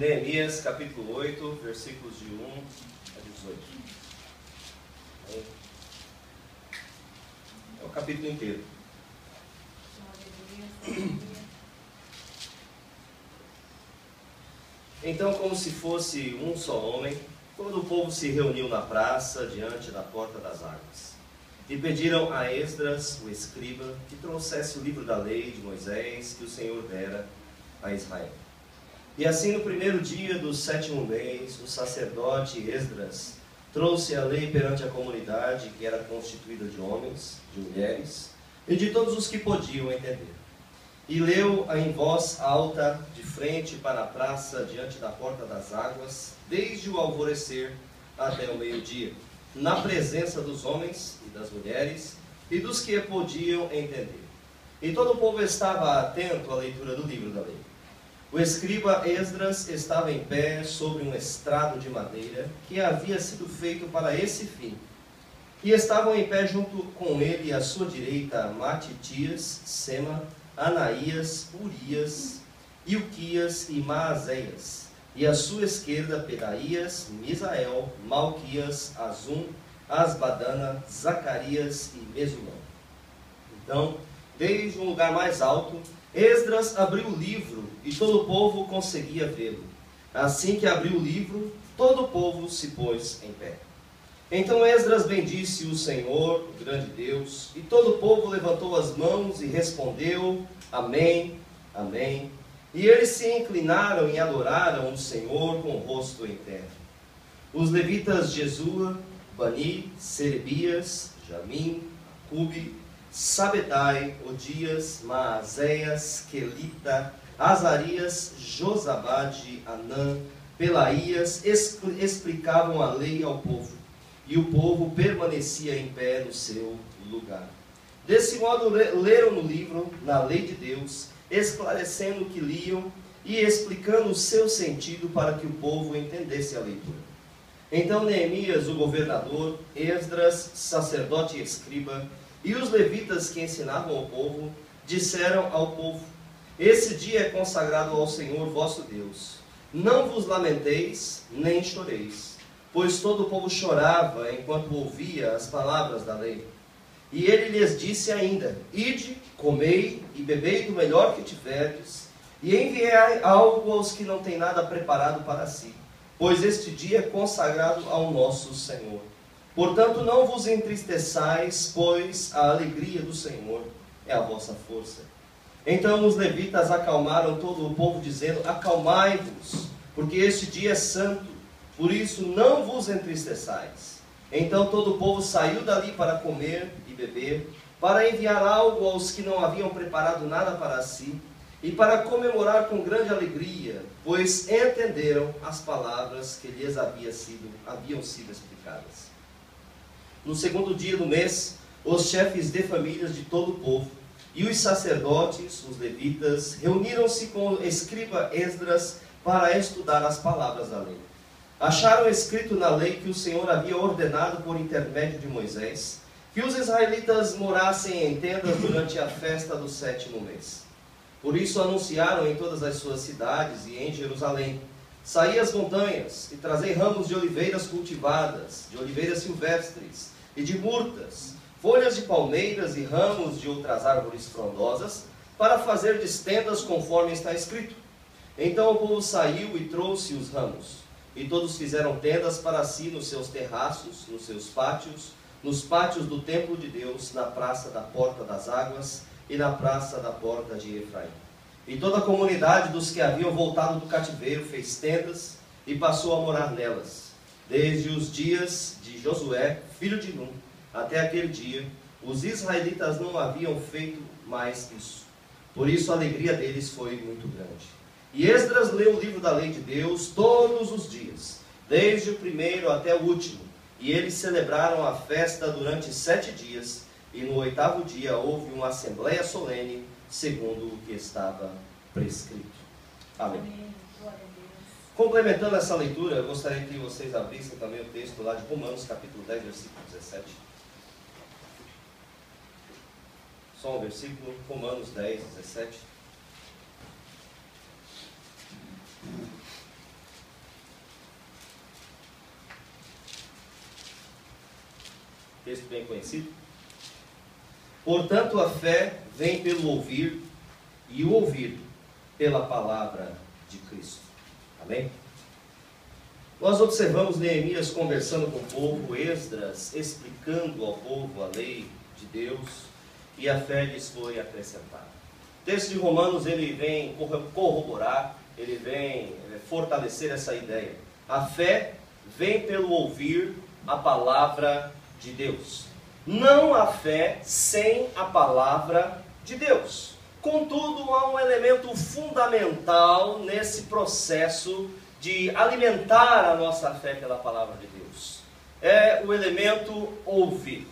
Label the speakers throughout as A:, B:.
A: Neemias, capítulo 8, versículos de 1 a 18. É o capítulo inteiro. Então, como se fosse um só homem, todo o povo se reuniu na praça, diante da porta das águas. E pediram a Esdras, o escriba, que trouxesse o livro da lei de Moisés, que o Senhor dera a Israel. E assim, no primeiro dia do 7º mês, o sacerdote Esdras trouxe a lei perante a comunidade, que era constituída de homens, de mulheres, e de todos os que podiam entender. E leu-a em voz alta, de frente para a praça, diante da porta das águas, desde o alvorecer até o meio-dia, na presença dos homens e das mulheres, e dos que podiam entender. E todo o povo estava atento à leitura do livro da lei. O escriba Esdras estava em pé sobre um estrado de madeira, que havia sido feito para esse fim. E estavam em pé junto com ele, à sua direita, Matitias, Sema, Anaías, Urias, Ilquias e Maazéias, e à sua esquerda Pedaías, Misael, Malquias, Azum, Asbadana, Zacarias e Mesulão. Então, desde um lugar mais alto, Esdras abriu o livro e todo o povo conseguia vê-lo. Assim que abriu o livro, todo o povo se pôs em pé. Então Esdras bendisse o Senhor, o grande Deus, e todo o povo levantou as mãos e respondeu: Amém, Amém. E eles se inclinaram e adoraram o Senhor com o rosto em terra. Os levitas Jesua, Bani, Serebias, Jamim, Acube, Sabetai, Odias, Maazéias, Quelita, Azarias, Josabade, Anã, Pelaías explicavam a lei ao povo. E o povo permanecia em pé no seu lugar. Desse modo, leram no livro, na lei de Deus, esclarecendo o que liam e explicando o seu sentido para que o povo entendesse a leitura. Então Neemias, o governador, Esdras, sacerdote e escriba, e os levitas que ensinavam ao povo, disseram ao povo: Esse dia é consagrado ao Senhor vosso Deus. Não vos lamenteis, nem choreis, pois todo o povo chorava enquanto ouvia as palavras da lei. E ele lhes disse ainda: Ide, comei e bebei do melhor que tiverdes, e enviai algo aos que não têm nada preparado para si, pois este dia é consagrado ao nosso Senhor. Portanto, não vos entristeçais, pois a alegria do Senhor é a vossa força. Então os levitas acalmaram todo o povo, dizendo: Acalmai-vos, porque este dia é santo, por isso não vos entristeçais. Então todo o povo saiu dali para comer e beber, para enviar algo aos que não haviam preparado nada para si, e para comemorar com grande alegria, pois entenderam as palavras que lhes haviam sido explicadas. No segundo dia do mês, os chefes de famílias de todo o povo e os sacerdotes, os levitas, reuniram-se com o escriba Esdras para estudar as palavras da lei. Acharam escrito na lei que o Senhor havia ordenado por intermédio de Moisés que os israelitas morassem em tendas durante a festa do 7º mês. Por isso anunciaram em todas as suas cidades e em Jerusalém: Saí às montanhas e trazei ramos de oliveiras cultivadas, de oliveiras silvestres e de murtas, folhas de palmeiras e ramos de outras árvores frondosas, para fazer tendas conforme está escrito. Então o povo saiu e trouxe os ramos, e todos fizeram tendas para si nos seus terraços, nos seus pátios, nos pátios do templo de Deus, na praça da porta das águas e na praça da porta de Efraim. E toda a comunidade dos que haviam voltado do cativeiro fez tendas e passou a morar nelas. Desde os dias de Josué, filho de Num, até aquele dia, os israelitas não haviam feito mais isso. Por isso a alegria deles foi muito grande. E Esdras leu o livro da lei de Deus todos os dias, desde o primeiro até o último. E eles celebraram a festa durante 7 dias, e no 8º dia houve uma assembleia solene, segundo o que estava prescrito. Amém. Complementando essa leitura, eu gostaria que vocês abrissem também o texto lá de Romanos, capítulo 10, versículo 17. Só um versículo, Romanos 10, 17. texto bem conhecido. Portanto, a fé vem pelo ouvir, e o ouvir pela palavra de Cristo. Amém? Nós observamos Neemias conversando com o povo, Esdras explicando ao povo a lei de Deus, e a fé lhes foi acrescentada. O texto de Romanos, ele vem corroborar, ele vem fortalecer essa ideia. A fé vem pelo ouvir a palavra de Deus. Não há fé sem a palavra de Deus. Contudo, há um elemento fundamental nesse processo de alimentar a nossa fé pela palavra de Deus. É o elemento ouvir.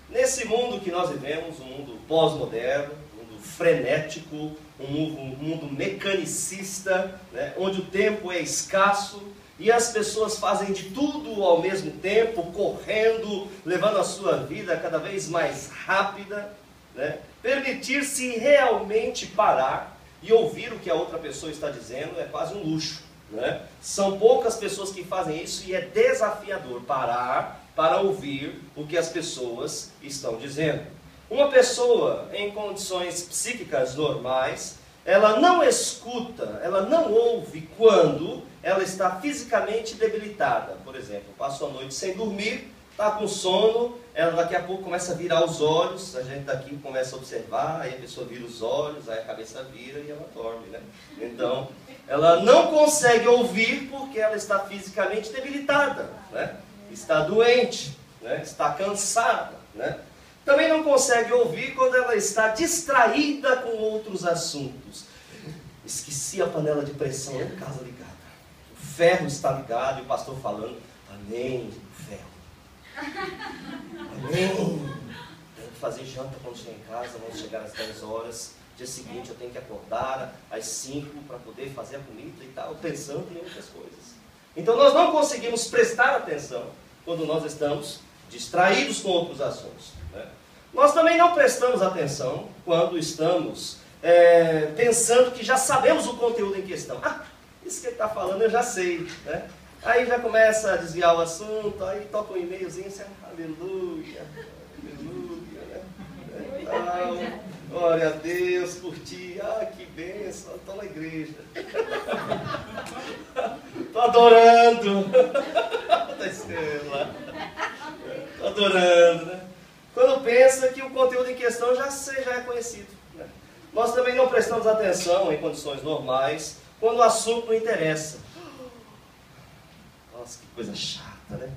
A: Nesse mundo que nós vivemos, um mundo pós-moderno, um mundo frenético, um mundo mecanicista, né, onde o tempo é escasso e as pessoas fazem de tudo ao mesmo tempo, correndo, levando a sua vida cada vez mais rápida, né? Permitir-se realmente parar e ouvir o que a outra pessoa está dizendo é quase um luxo, né? São poucas pessoas que fazem isso e é desafiador parar para ouvir o que as pessoas estão dizendo. Uma pessoa em condições psíquicas normais, ela não escuta, ela não ouve quando ela está fisicamente debilitada. Por exemplo, passou a noite sem dormir, está com sono, ela daqui a pouco começa a virar os olhos, a gente daqui começa a observar, aí a pessoa vira os olhos, aí a cabeça vira e ela dorme, né? Então, ela não consegue ouvir porque ela está fisicamente debilitada, né? Está doente, né? Está cansada, né? Também não consegue ouvir quando ela está distraída com outros assuntos. Esqueci a panela de pressão em casa ligada. O ferro está ligado e o pastor falando, amém, ferro. Amém. Tenho que fazer janta quando chegar em casa, vamos chegar às 10 horas. Dia seguinte eu tenho que acordar às 5 para poder fazer a comida e tal, pensando em outras coisas. Então nós não conseguimos prestar atenção quando nós estamos distraídos com outros assuntos, né? Nós também não prestamos atenção quando estamos pensando que já sabemos o conteúdo em questão. Ah, isso que ele está falando eu já sei, né? Aí já começa a desviar o assunto, aí toca um e-mailzinho, assim, aleluia, aleluia, né? Glória a Deus por ti, que bênção, estou na igreja. Estou adorando. Estou adorando, né? Quando pensa que o conteúdo em questão já é conhecido, né? Nós também não prestamos atenção em condições normais quando o assunto não interessa. Nossa, que coisa chata, né?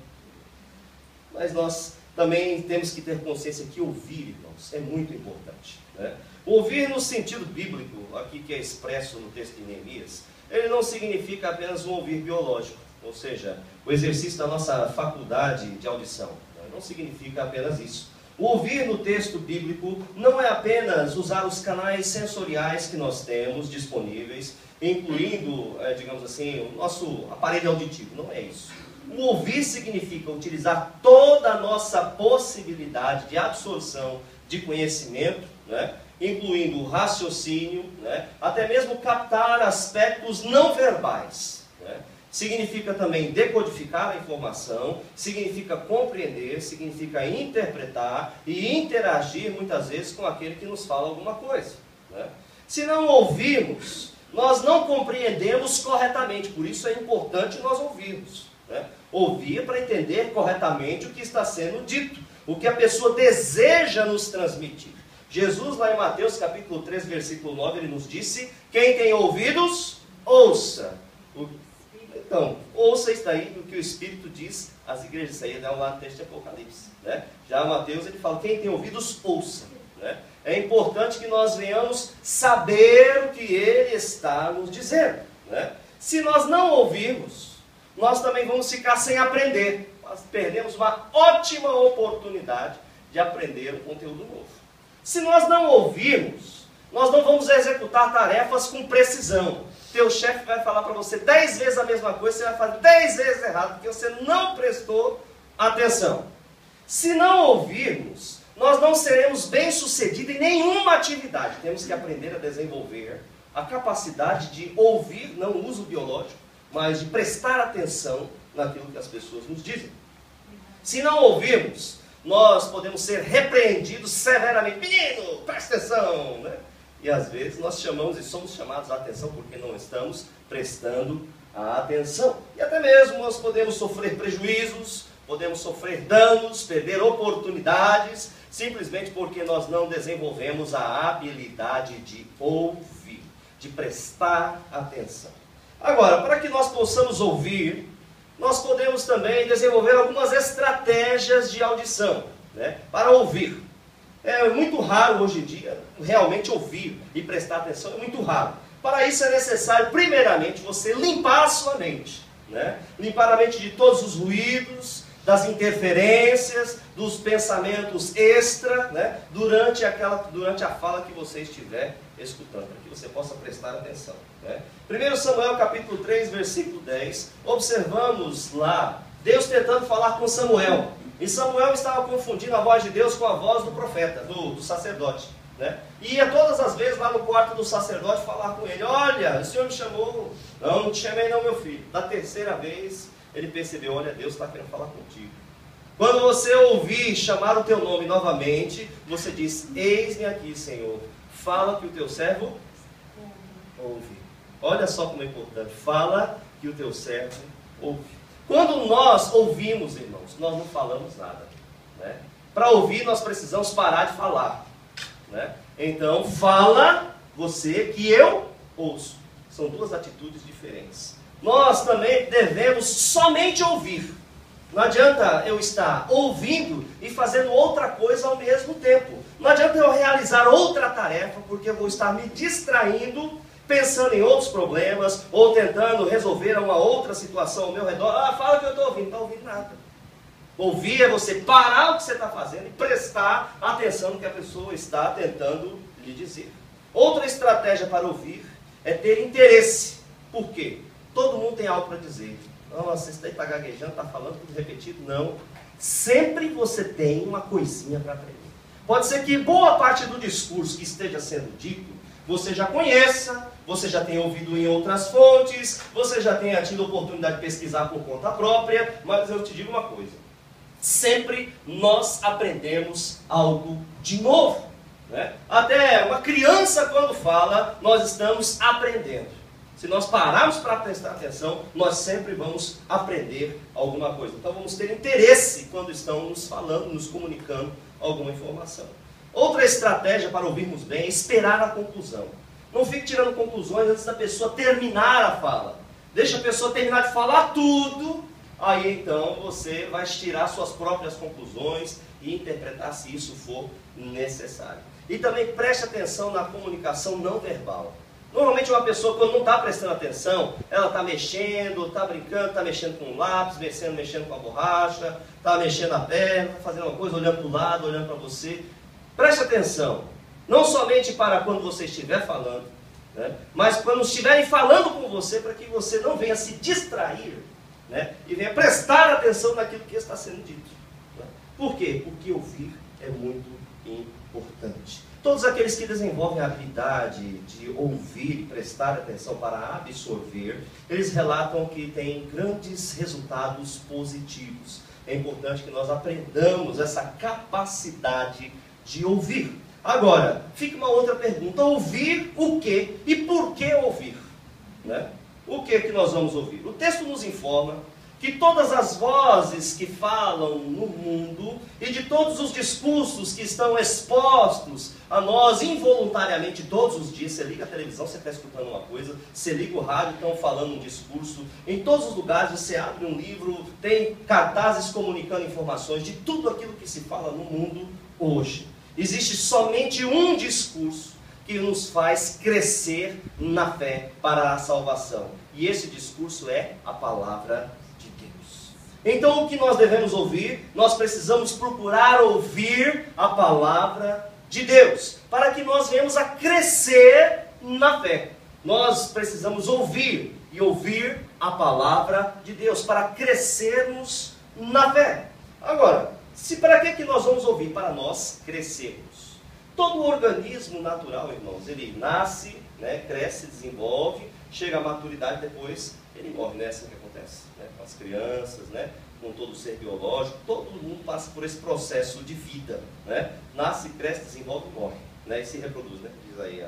A: Mas nós também temos que ter consciência que ouvir, irmãos, é muito importante, né? Ouvir no sentido bíblico, aqui que é expresso no texto de Neemias, ele não significa apenas um ouvir biológico, ou seja, o exercício da nossa faculdade de audição, né? Não significa apenas isso. O ouvir no texto bíblico não é apenas usar os canais sensoriais que nós temos disponíveis, incluindo, digamos assim, o nosso aparelho auditivo. Não é isso. O ouvir significa utilizar toda a nossa possibilidade de absorção de conhecimento, né? Incluindo o raciocínio, né? Até mesmo captar aspectos não verbais, né? Significa também decodificar a informação, significa compreender, significa interpretar e interagir muitas vezes com aquele que nos fala alguma coisa, né? Se não ouvirmos, nós não compreendemos corretamente, por isso é importante nós ouvirmos, né? Ouvir para entender corretamente o que está sendo dito, o que a pessoa deseja nos transmitir. Jesus, lá em Mateus capítulo 3, versículo 9, ele nos disse, quem tem ouvidos, ouça. Então, ouça isso daí, o que o Espírito diz às igrejas. Isso aí é lá no texto de Apocalipse, né? Já Mateus, ele fala, quem tem ouvidos, ouça, né? É importante que nós venhamos saber o que ele está nos dizendo, né? Se nós não ouvirmos, nós também vamos ficar sem aprender. Nós perdemos uma ótima oportunidade de aprender um conteúdo novo. Se nós não ouvirmos, nós não vamos executar tarefas com precisão. Teu chefe vai falar para você 10 vezes a mesma coisa, você vai fazer 10 vezes errado, porque você não prestou atenção. Se não ouvirmos, nós não seremos bem-sucedidos em nenhuma atividade. Temos que aprender a desenvolver a capacidade de ouvir, não o uso biológico, mas de prestar atenção naquilo que as pessoas nos dizem. Se não ouvirmos, nós podemos ser repreendidos severamente. Menino, presta atenção, né? E às vezes nós chamamos e somos chamados a atenção porque não estamos prestando a atenção. E até mesmo nós podemos sofrer prejuízos, podemos sofrer danos, perder oportunidades, simplesmente porque nós não desenvolvemos a habilidade de ouvir, de prestar atenção. Agora, para que nós possamos ouvir, nós podemos também desenvolver algumas estratégias de audição, né, para ouvir. É muito raro hoje em dia realmente ouvir e prestar atenção, é muito raro. Para isso é necessário, primeiramente, você limpar a sua mente, né? Limpar a mente de todos os ruídos, das interferências, dos pensamentos extra, né? Durante a fala que você estiver escutando, para que você possa prestar atenção, né? 1 Samuel capítulo 3, versículo 10, observamos lá Deus tentando falar com Samuel. E Samuel estava confundindo a voz de Deus com a voz do profeta, do sacerdote, né? E ia todas as vezes lá no quarto do sacerdote falar com ele: olha, o Senhor me chamou. Não te chamei não, meu filho. Da terceira vez ele percebeu: olha, Deus está querendo falar contigo. Quando você ouvir chamar o teu nome novamente, você diz: eis-me aqui, Senhor, fala que o teu servo ouve. Olha só como é importante: fala que o teu servo ouve. Quando nós ouvimos, irmãos, nós não falamos nada, né? Para ouvir nós precisamos parar de falar, né? Então fala você que eu ouço. São duas atitudes diferentes. Nós também devemos somente ouvir. Não adianta eu estar ouvindo e fazendo outra coisa ao mesmo tempo. Não adianta eu realizar outra tarefa porque eu vou estar me distraindo, pensando em outros problemas, ou tentando resolver uma outra situação ao meu redor. Ah, fala que eu estou ouvindo. Não está ouvindo nada. Ouvir é você parar o que você está fazendo e prestar atenção no que a pessoa está tentando lhe dizer. Outra estratégia para ouvir é ter interesse. Por quê? Todo mundo tem algo para dizer. Nossa, isso daí está gaguejando, está falando tudo repetido. Não. Sempre você tem uma coisinha para aprender. Pode ser que boa parte do discurso que esteja sendo dito você já conheça, você já tenha ouvido em outras fontes, você já tenha tido oportunidade de pesquisar por conta própria, mas eu te digo uma coisa: sempre nós aprendemos algo de novo, né? Até uma criança, quando fala, nós estamos aprendendo. Se nós pararmos para prestar atenção, nós sempre vamos aprender alguma coisa. Então vamos ter interesse quando estão nos falando, nos comunicando alguma informação. Outra estratégia para ouvirmos bem é esperar a conclusão. Não fique tirando conclusões antes da pessoa terminar a fala. Deixa a pessoa terminar de falar tudo, aí então você vai tirar suas próprias conclusões e interpretar se isso for necessário. E também preste atenção na comunicação não verbal. Normalmente uma pessoa, quando não está prestando atenção, ela está mexendo, está brincando, está mexendo com o lápis, mexendo com a borracha, está mexendo a perna, está fazendo uma coisa, olhando para o lado, olhando para você. Preste atenção, não somente para quando você estiver falando, né, mas quando estiverem falando com você, para que você não venha se distrair, né, e venha prestar atenção naquilo que está sendo dito. Né? Por quê? Porque ouvir é muito importante. Todos aqueles que desenvolvem a habilidade de ouvir e prestar atenção para absorver, eles relatam que têm grandes resultados positivos. É importante que nós aprendamos essa capacidade de ouvir. Agora, fica uma outra pergunta: ouvir o quê? E por que ouvir? Né? O que nós vamos ouvir? O texto nos informa que todas as vozes que falam no mundo e de todos os discursos que estão expostos a nós involuntariamente todos os dias, você liga a televisão, você está escutando uma coisa, você liga o rádio, estão falando um discurso, em todos os lugares você abre um livro, tem cartazes comunicando informações de tudo aquilo que se fala no mundo hoje. Existe somente um discurso que nos faz crescer na fé para a salvação. E esse discurso é a palavra de Deus. Então o que nós devemos ouvir? Nós precisamos procurar ouvir a palavra de Deus, para que nós venhamos a crescer na fé. Nós precisamos ouvir e ouvir a palavra de Deus, para crescermos na fé. Agora, para que nós vamos ouvir? Para nós crescermos. Todo organismo natural, irmãos, ele nasce, né, cresce, desenvolve, chega à maturidade, depois ele morre, né? É assim que acontece, né, com as crianças, né? com todo ser biológico, todo mundo passa por esse processo de vida, né? Nasce, cresce, desenvolve e morre, né? E se reproduz, né? Diz aí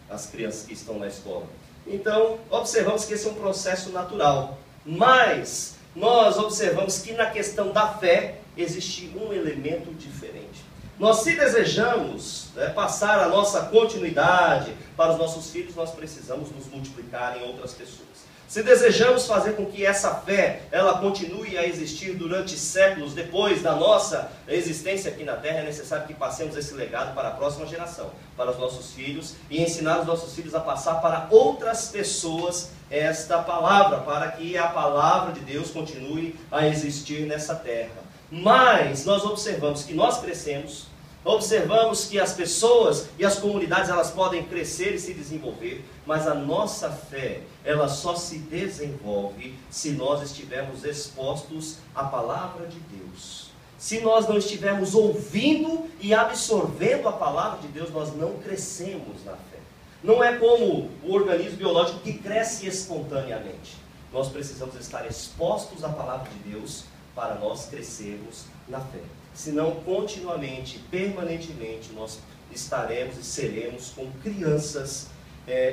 A: as crianças que estão na escola. Então, observamos que esse é um processo natural, mas nós observamos que na questão da fé existe um elemento diferente. Nós, se desejamos, né, passar a nossa continuidade para os nossos filhos, nós precisamos nos multiplicar em outras pessoas. Se desejamos fazer com que essa fé ela continue a existir durante séculos depois da nossa existência aqui na Terra, é necessário que passemos esse legado para a próxima geração, para os nossos filhos, e ensinar os nossos filhos a passar para outras pessoas esta palavra, para que a palavra de Deus continue a existir nessa terra. Mas nós observamos que nós crescemos, observamos que as pessoas e as comunidades elas podem crescer e se desenvolver, mas a nossa fé ela só se desenvolve se nós estivermos expostos à palavra de Deus. Se nós não estivermos ouvindo e absorvendo a palavra de Deus, nós não crescemos na fé. Não é como o organismo biológico que cresce espontaneamente. Nós precisamos estar expostos à palavra de Deus para nós crescermos na fé. Senão, continuamente, permanentemente, nós estaremos e seremos como crianças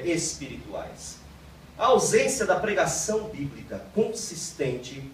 A: espirituais. A ausência da pregação bíblica consistente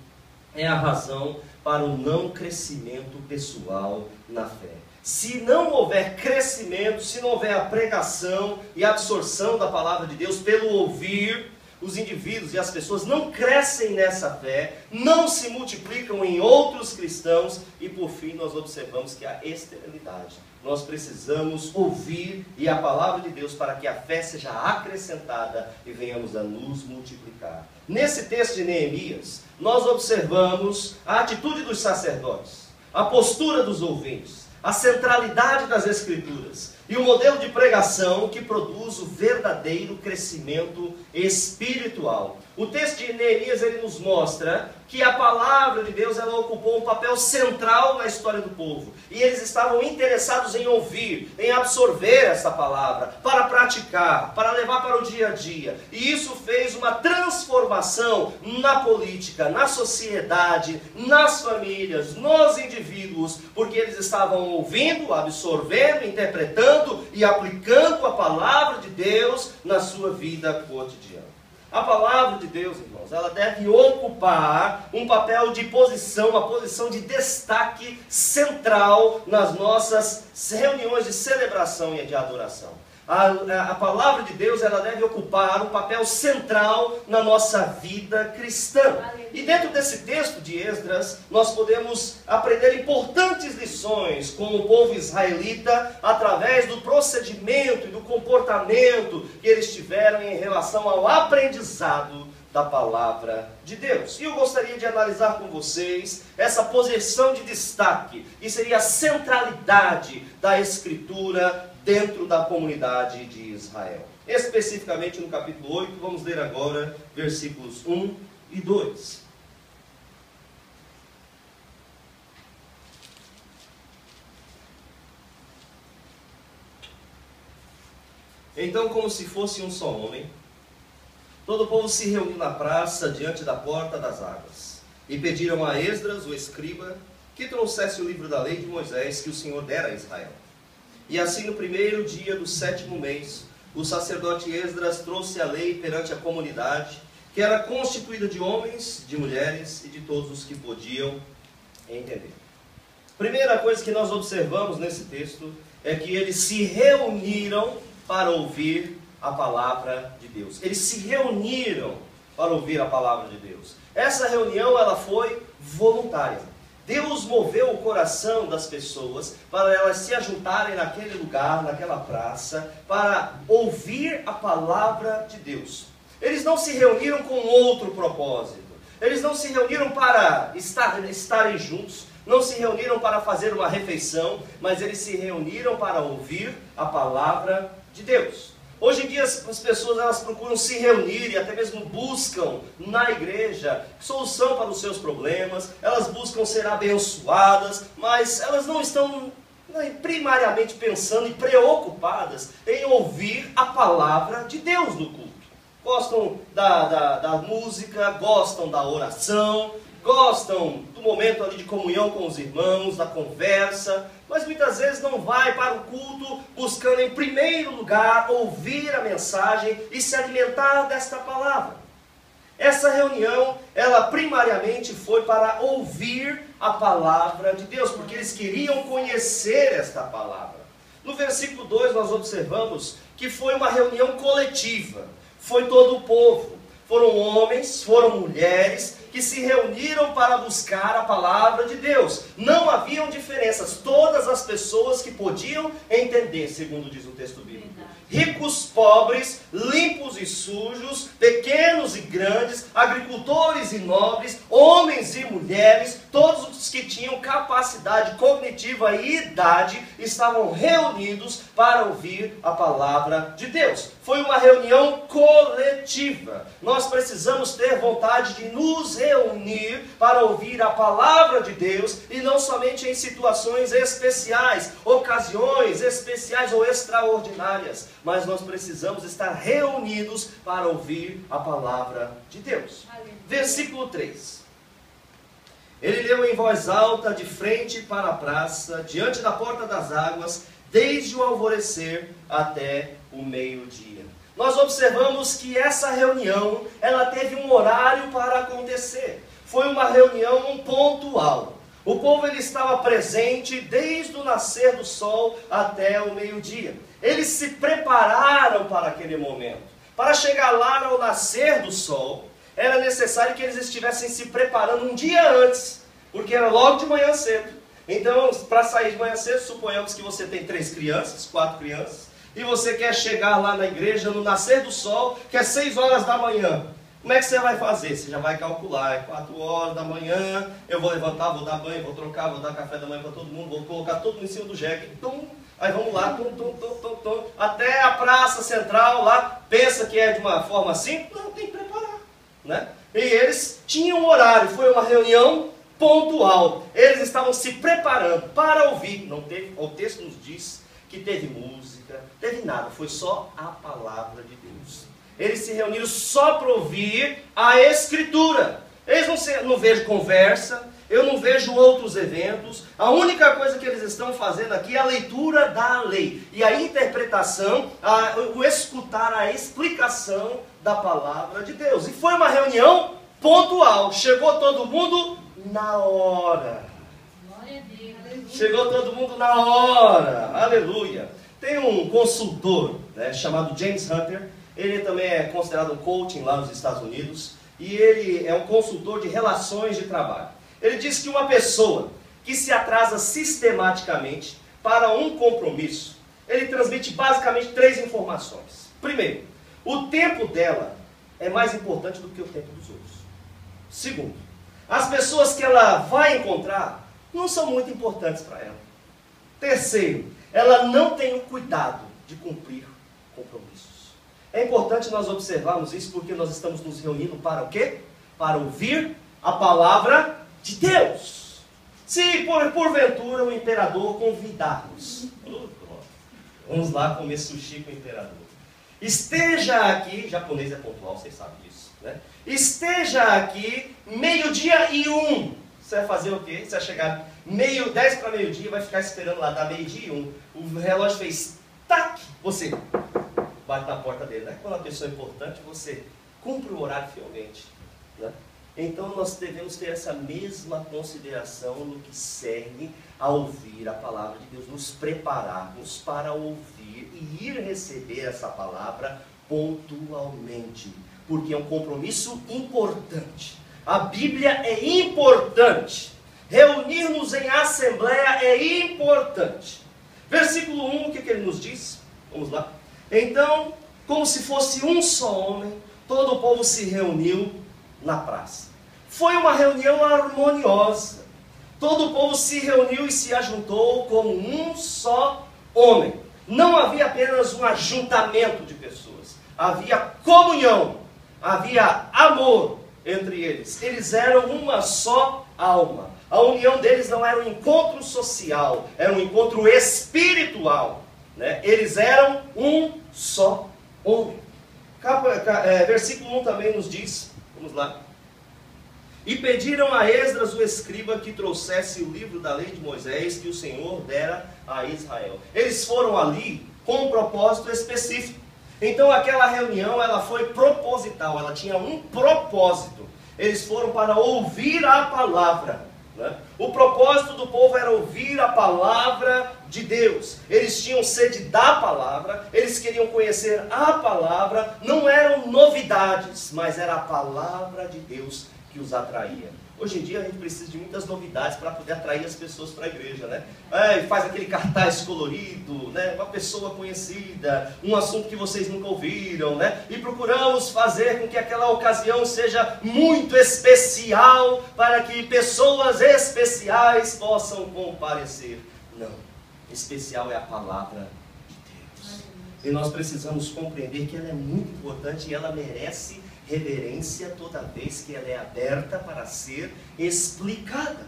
A: é a razão para o não crescimento pessoal na fé. Se não houver crescimento, se não houver a pregação e a absorção da palavra de Deus pelo ouvir, os indivíduos e as pessoas não crescem nessa fé, não se multiplicam em outros cristãos e por fim nós observamos que há esterilidade. Nós precisamos ouvir e a palavra de Deus para que a fé seja acrescentada e venhamos a nos multiplicar. Nesse texto de Neemias, nós observamos a atitude dos sacerdotes, a postura dos ouvintes, a centralidade das Escrituras e o modelo de pregação que produz o verdadeiro crescimento espiritual. O texto de Neemias ele nos mostra que a palavra de Deus ela ocupou um papel central na história do povo. E eles estavam interessados em ouvir, em absorver essa palavra, para praticar, para levar para o dia a dia. E isso fez uma transformação na política, na sociedade, nas famílias, nos indivíduos, porque eles estavam ouvindo, absorvendo, interpretando e aplicando a palavra de Deus na sua vida cotidiana. A palavra de Deus, irmãos, ela deve ocupar um papel de posição, uma posição de destaque central nas nossas reuniões de celebração e de adoração. A palavra de Deus ela deve ocupar um papel central na nossa vida cristã. E dentro desse texto de Esdras, nós podemos aprender importantes lições com o povo israelita através do procedimento e do comportamento que eles tiveram em relação ao aprendizado da palavra de Deus. E eu gostaria de analisar com vocês essa posição de destaque, que seria a centralidade da Escritura dentro da comunidade de Israel. Especificamente no capítulo 8, vamos ler agora versículos 1 e 2. Então, como se fosse um só homem, todo o povo se reuniu na praça diante da porta das águas, e pediram a Esdras, o escriba, que trouxesse o livro da lei de Moisés que o Senhor dera a Israel. E assim, no primeiro dia do 7º mês, o sacerdote Esdras trouxe a lei perante a comunidade, que era constituída de homens, de mulheres e de todos os que podiam entender. Primeira coisa que nós observamos nesse texto é que eles se reuniram para ouvir a palavra de Deus. Eles se reuniram para ouvir a palavra de Deus. Essa reunião ela foi voluntária. Deus moveu o coração das pessoas para elas se ajuntarem naquele lugar, naquela praça, para ouvir a palavra de Deus. Eles não se reuniram com outro propósito. Eles não se reuniram para estarem juntos, não se reuniram para fazer uma refeição, mas eles se reuniram para ouvir a palavra de Deus. Hoje em dia as pessoas elas procuram se reunir e até mesmo buscam na igreja solução para os seus problemas, elas buscam ser abençoadas, mas elas não estão primariamente pensando e preocupadas em ouvir a palavra de Deus no culto. Gostam da música, gostam da oração, gostam do momento ali de comunhão com os irmãos, da conversa, mas muitas vezes não vai para o culto buscando em primeiro lugar ouvir a mensagem e se alimentar desta palavra. Essa reunião, ela primariamente foi para ouvir a palavra de Deus, porque eles queriam conhecer esta palavra. No versículo 2 nós observamos que foi uma reunião coletiva, foi todo o povo. Foram homens, foram mulheres que se reuniram para buscar a palavra de Deus. Não haviam diferenças, todas as pessoas que podiam entender, segundo diz o texto bíblico. Ricos, pobres, limpos e sujos, pequenos e grandes, agricultores e nobres, homens e mulheres, todos os que tinham capacidade cognitiva e idade estavam reunidos para ouvir a palavra de Deus. Foi uma reunião coletiva. Nós precisamos ter vontade de nos reunir para ouvir a palavra de Deus e não somente em situações especiais, ocasiões especiais ou extraordinárias, mas nós precisamos estar reunidos para ouvir a palavra de Deus. Versículo 3. Ele leu em voz alta de frente para a praça, diante da porta das águas, desde o alvorecer até o meio-dia. Nós observamos que essa reunião, ela teve um horário para acontecer. Foi uma reunião pontual. O povo ele estava presente desde o nascer do sol até o meio-dia. Eles se prepararam para aquele momento. Para chegar lá ao nascer do sol, era necessário que eles estivessem se preparando um dia antes, porque era logo de manhã cedo. Então, para sair de manhã cedo, suponhamos que você tem 3 crianças, 4 crianças, e você quer chegar lá na igreja no nascer do sol, que é 6 horas da manhã. Como é que você vai fazer? Você já vai calcular, é 4 horas da manhã, eu vou levantar, vou dar banho, vou trocar, vou dar café da manhã para todo mundo, vou colocar todo mundo em cima do jegue, aí vamos lá, até a praça central lá, pensa que é de uma forma assim? Não, tem que preparar, né? E eles tinham um horário, foi uma reunião pontual, eles estavam se preparando para ouvir, não teve, o texto nos diz que teve música, teve nada, foi só a palavra de Deus. Eles se reuniram só para ouvir a Escritura. Eles não vejo conversa, eu não vejo outros eventos. A única coisa que eles estão fazendo aqui é a leitura da lei. E a interpretação, o escutar a explicação da palavra de Deus. E foi uma reunião pontual. Chegou todo mundo na hora.
B: Glória a Deus.
A: Chegou todo mundo na hora. Aleluia. Tem um consultor, né, chamado James Hunter. Ele também é considerado um coaching lá nos Estados Unidos. E ele é um consultor de relações de trabalho. Ele diz que uma pessoa que se atrasa sistematicamente para um compromisso, ele transmite basicamente 3 informações. Primeiro, o tempo dela é mais importante do que o tempo dos outros. Segundo, as pessoas que ela vai encontrar não são muito importantes para ela. Terceiro, ela não tem o cuidado de cumprir compromissos. É importante nós observarmos isso porque nós estamos nos reunindo para o quê? Para ouvir a palavra de Deus. Se porventura o imperador convidar-nos, vamos lá comer sushi com o imperador. Esteja aqui, japonês é pontual, vocês sabem disso, né? Esteja aqui, 12:01. Você vai fazer o quê? Você vai chegar 10 para meio-dia, vai ficar esperando lá, dá 12:01. O relógio fez tac, você bate na porta dele, né? Quando a pessoa é importante, você cumpre o horário fielmente, né? Então nós devemos ter essa mesma consideração no que segue a ouvir a palavra de Deus, nos prepararmos para ouvir e ir receber essa palavra pontualmente, porque é um compromisso importante. A Bíblia é importante. Reunir-nos em assembleia é importante. Versículo 1, o que ele nos diz? Vamos lá. Então, como se fosse um só homem, todo o povo se reuniu na praça. Foi uma reunião harmoniosa. Todo o povo se reuniu e se ajuntou como um só homem. Não havia apenas um ajuntamento de pessoas. Havia comunhão, havia amor entre eles. Eles eram uma só alma. A união deles não era um encontro social, era um encontro espiritual, né? Eles eram um só homem. Versículo 1 também nos diz, vamos lá, E pediram a Esdras, o escriba, que trouxesse o livro da lei de Moisés que o Senhor dera a Israel. Eles foram ali com um propósito específico. Então aquela reunião, ela foi proposital, ela tinha um propósito. Eles foram para ouvir a palavra, né? O propósito do povo era ouvir a palavra de Deus. Eles tinham sede da palavra, eles queriam conhecer a palavra. Não eram novidades, mas era a palavra de Deus que os atraía. Hoje em dia a gente precisa de muitas novidades para poder atrair as pessoas para a igreja, né? Faz aquele cartaz colorido, né? Uma pessoa conhecida, um assunto que vocês nunca ouviram, né? E procuramos fazer com que aquela ocasião seja muito especial para que pessoas especiais possam comparecer. Não, especial é a palavra de Deus. E nós precisamos compreender que ela é muito importante e ela merece reverência toda vez que ela é aberta para ser explicada.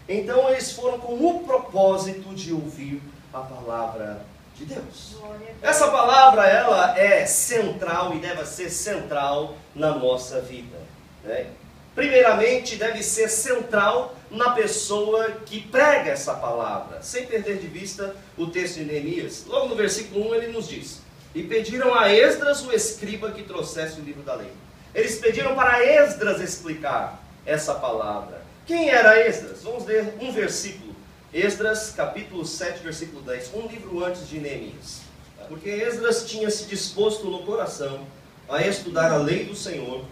A: Então eles foram com o propósito de ouvir a palavra de Deus. Essa palavra, ela é central e deve ser central na nossa vida, né? Primeiramente, deve ser central na pessoa que prega essa palavra, sem perder de vista o texto de Neemias. Logo no versículo 1 ele nos diz: e pediram a Esdras, o escriba, que trouxesse o livro da lei. Eles pediram para Esdras explicar essa palavra. Quem era Esdras? Vamos ler um versículo. Esdras, capítulo 7, versículo 10. Um livro antes de Neemias. Porque Esdras tinha se disposto no coração a estudar a lei do Senhor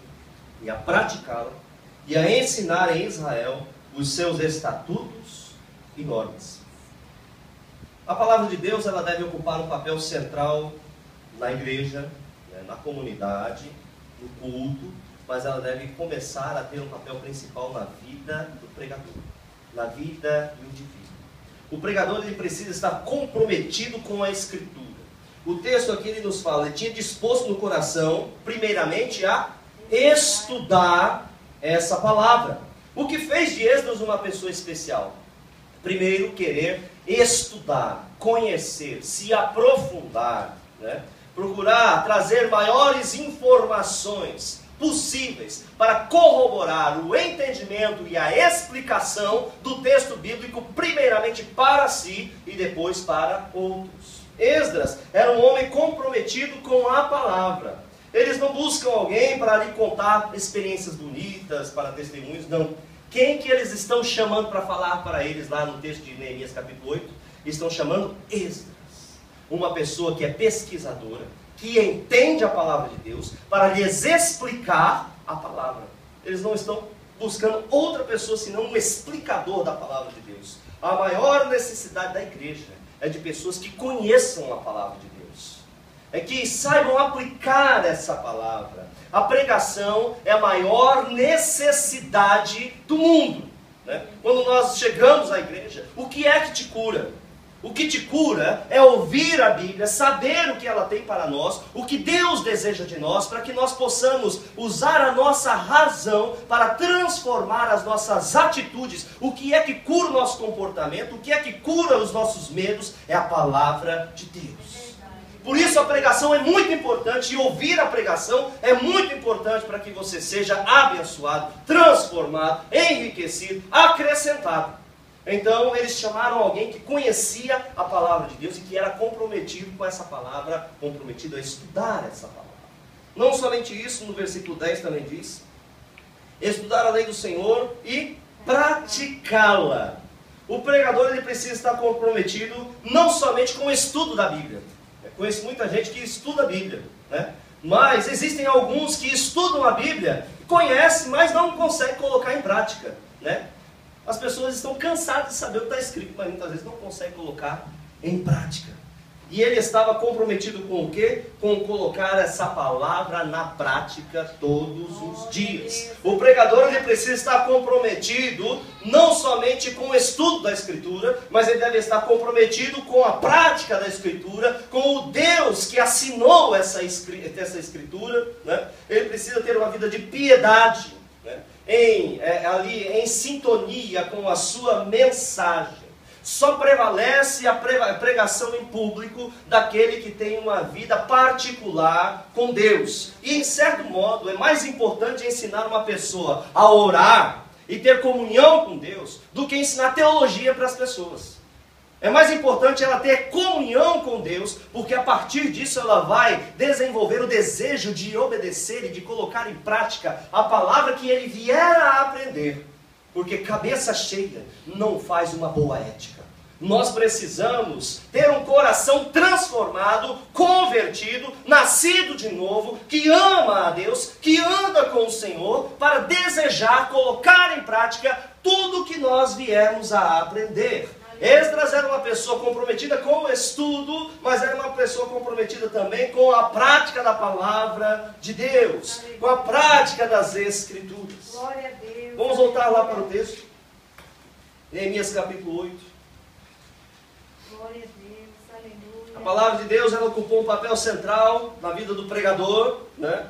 A: e a praticá-la e a ensinar em Israel os seus estatutos e normas. A palavra de Deus, ela deve ocupar um papel central na igreja, né, na comunidade, no culto, mas ela deve começar a ter um papel principal na vida do pregador, na vida do indivíduo. O pregador, ele precisa estar comprometido com a Escritura. O texto aqui ele nos fala, ele tinha disposto no coração, primeiramente, a estudar essa palavra. O que fez de Esdras uma pessoa especial? Primeiro, querer estudar, conhecer, se aprofundar, né? Procurar trazer maiores informações possíveis para corroborar o entendimento e a explicação do texto bíblico, primeiramente para si e depois para outros. Esdras era um homem comprometido com a palavra. Eles não buscam alguém para lhe contar experiências bonitas, para testemunhos, não. Quem que eles estão chamando para falar para eles lá no texto de Neemias capítulo 8? Estão chamando Esdras. Uma pessoa que é pesquisadora, que entende a palavra de Deus, para lhes explicar a palavra. Eles não estão buscando outra pessoa, senão um explicador da palavra de Deus. A maior necessidade da igreja é de pessoas que conheçam a palavra de Deus. É que saibam aplicar essa palavra. A pregação é a maior necessidade do mundo, né? Quando nós chegamos à igreja, o que é que te cura? O que te cura é ouvir a Bíblia, saber o que ela tem para nós, o que Deus deseja de nós, para que nós possamos usar a nossa razão para transformar as nossas atitudes. O que é que cura o nosso comportamento, o que é que cura os nossos medos, é a palavra de Deus. Por isso a pregação é muito importante, e ouvir a pregação é muito importante para que você seja abençoado, transformado, enriquecido, acrescentado. Então eles chamaram alguém que conhecia a palavra de Deus e que era comprometido com essa palavra, comprometido a estudar essa palavra. Não somente isso, no versículo 10 também diz: estudar a lei do Senhor e praticá-la. O pregador, ele precisa estar comprometido não somente com o estudo da Bíblia. Eu conheço muita gente que estuda a Bíblia, né? Mas existem alguns que estudam a Bíblia, conhecem, mas não conseguem colocar em prática, né? As pessoas estão cansadas de saber o que está escrito, mas muitas vezes não conseguem colocar em prática. E ele estava comprometido com o quê? Com colocar essa palavra na prática todos os dias. O pregador, ele precisa estar comprometido não somente com o estudo da Escritura, mas ele deve estar comprometido com a prática da Escritura, com o Deus que assinou essa Escritura, né? Ele precisa ter uma vida de piedade, né? Ali em sintonia com a sua mensagem. Só prevalece a pregação em público daquele que tem uma vida particular com Deus. E em certo modo é mais importante ensinar uma pessoa a orar e ter comunhão com Deus do que ensinar teologia para as pessoas. É mais importante ela ter comunhão com Deus, porque a partir disso ela vai desenvolver o desejo de obedecer e de colocar em prática a palavra que ele vier a aprender. Porque cabeça cheia não faz uma boa ética. Nós precisamos ter um coração transformado, convertido, nascido de novo, que ama a Deus, que anda com o Senhor, para desejar colocar em prática tudo que nós viemos a aprender. Esdras era uma pessoa comprometida com o estudo, mas era uma pessoa comprometida também com a prática da palavra de Deus, com a prática das Escrituras.
B: Glória a Deus.
A: Vamos voltar lá para o texto. Neemias capítulo 8.
B: Glória a Deus, aleluia.
A: A palavra de Deus, ela ocupou um papel central na vida do pregador, né?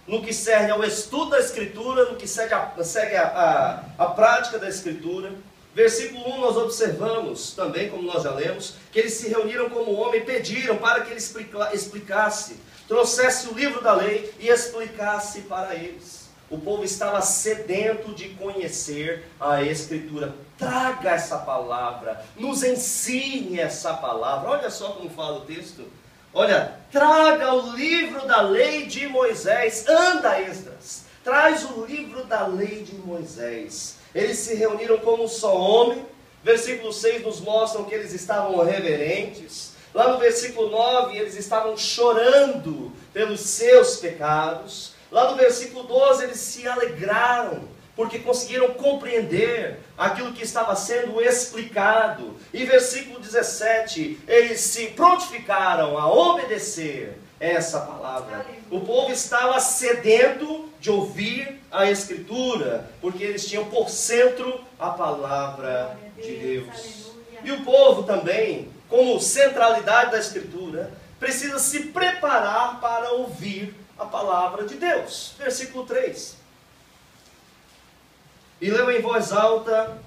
A: No que serve ao estudo da Escritura, no que segue a prática da Escritura. Versículo 1 nós observamos também, como nós já lemos, que eles se reuniram como homem e pediram para que ele explicasse, trouxesse o livro da lei e explicasse para eles. O povo estava sedento de conhecer a Escritura. Traga essa palavra, nos ensine essa palavra. Olha só como fala o texto. Olha, traga o livro da lei de Moisés. Anda, Esdras, traz o livro da lei de Moisés. Eles se reuniram como um só homem. Versículo 6 nos mostra que eles estavam reverentes. Lá no versículo 9, eles estavam chorando pelos seus pecados. Lá no versículo 12, eles se alegraram, porque conseguiram compreender aquilo que estava sendo explicado. E versículo 17, eles se prontificaram a obedecer essa palavra. O povo estava sedento de ouvir a Escritura, porque eles tinham por centro a palavra de Deus. E o povo também, como centralidade da Escritura, precisa se preparar para ouvir a palavra de Deus. Versículo 3. E leu em voz alta,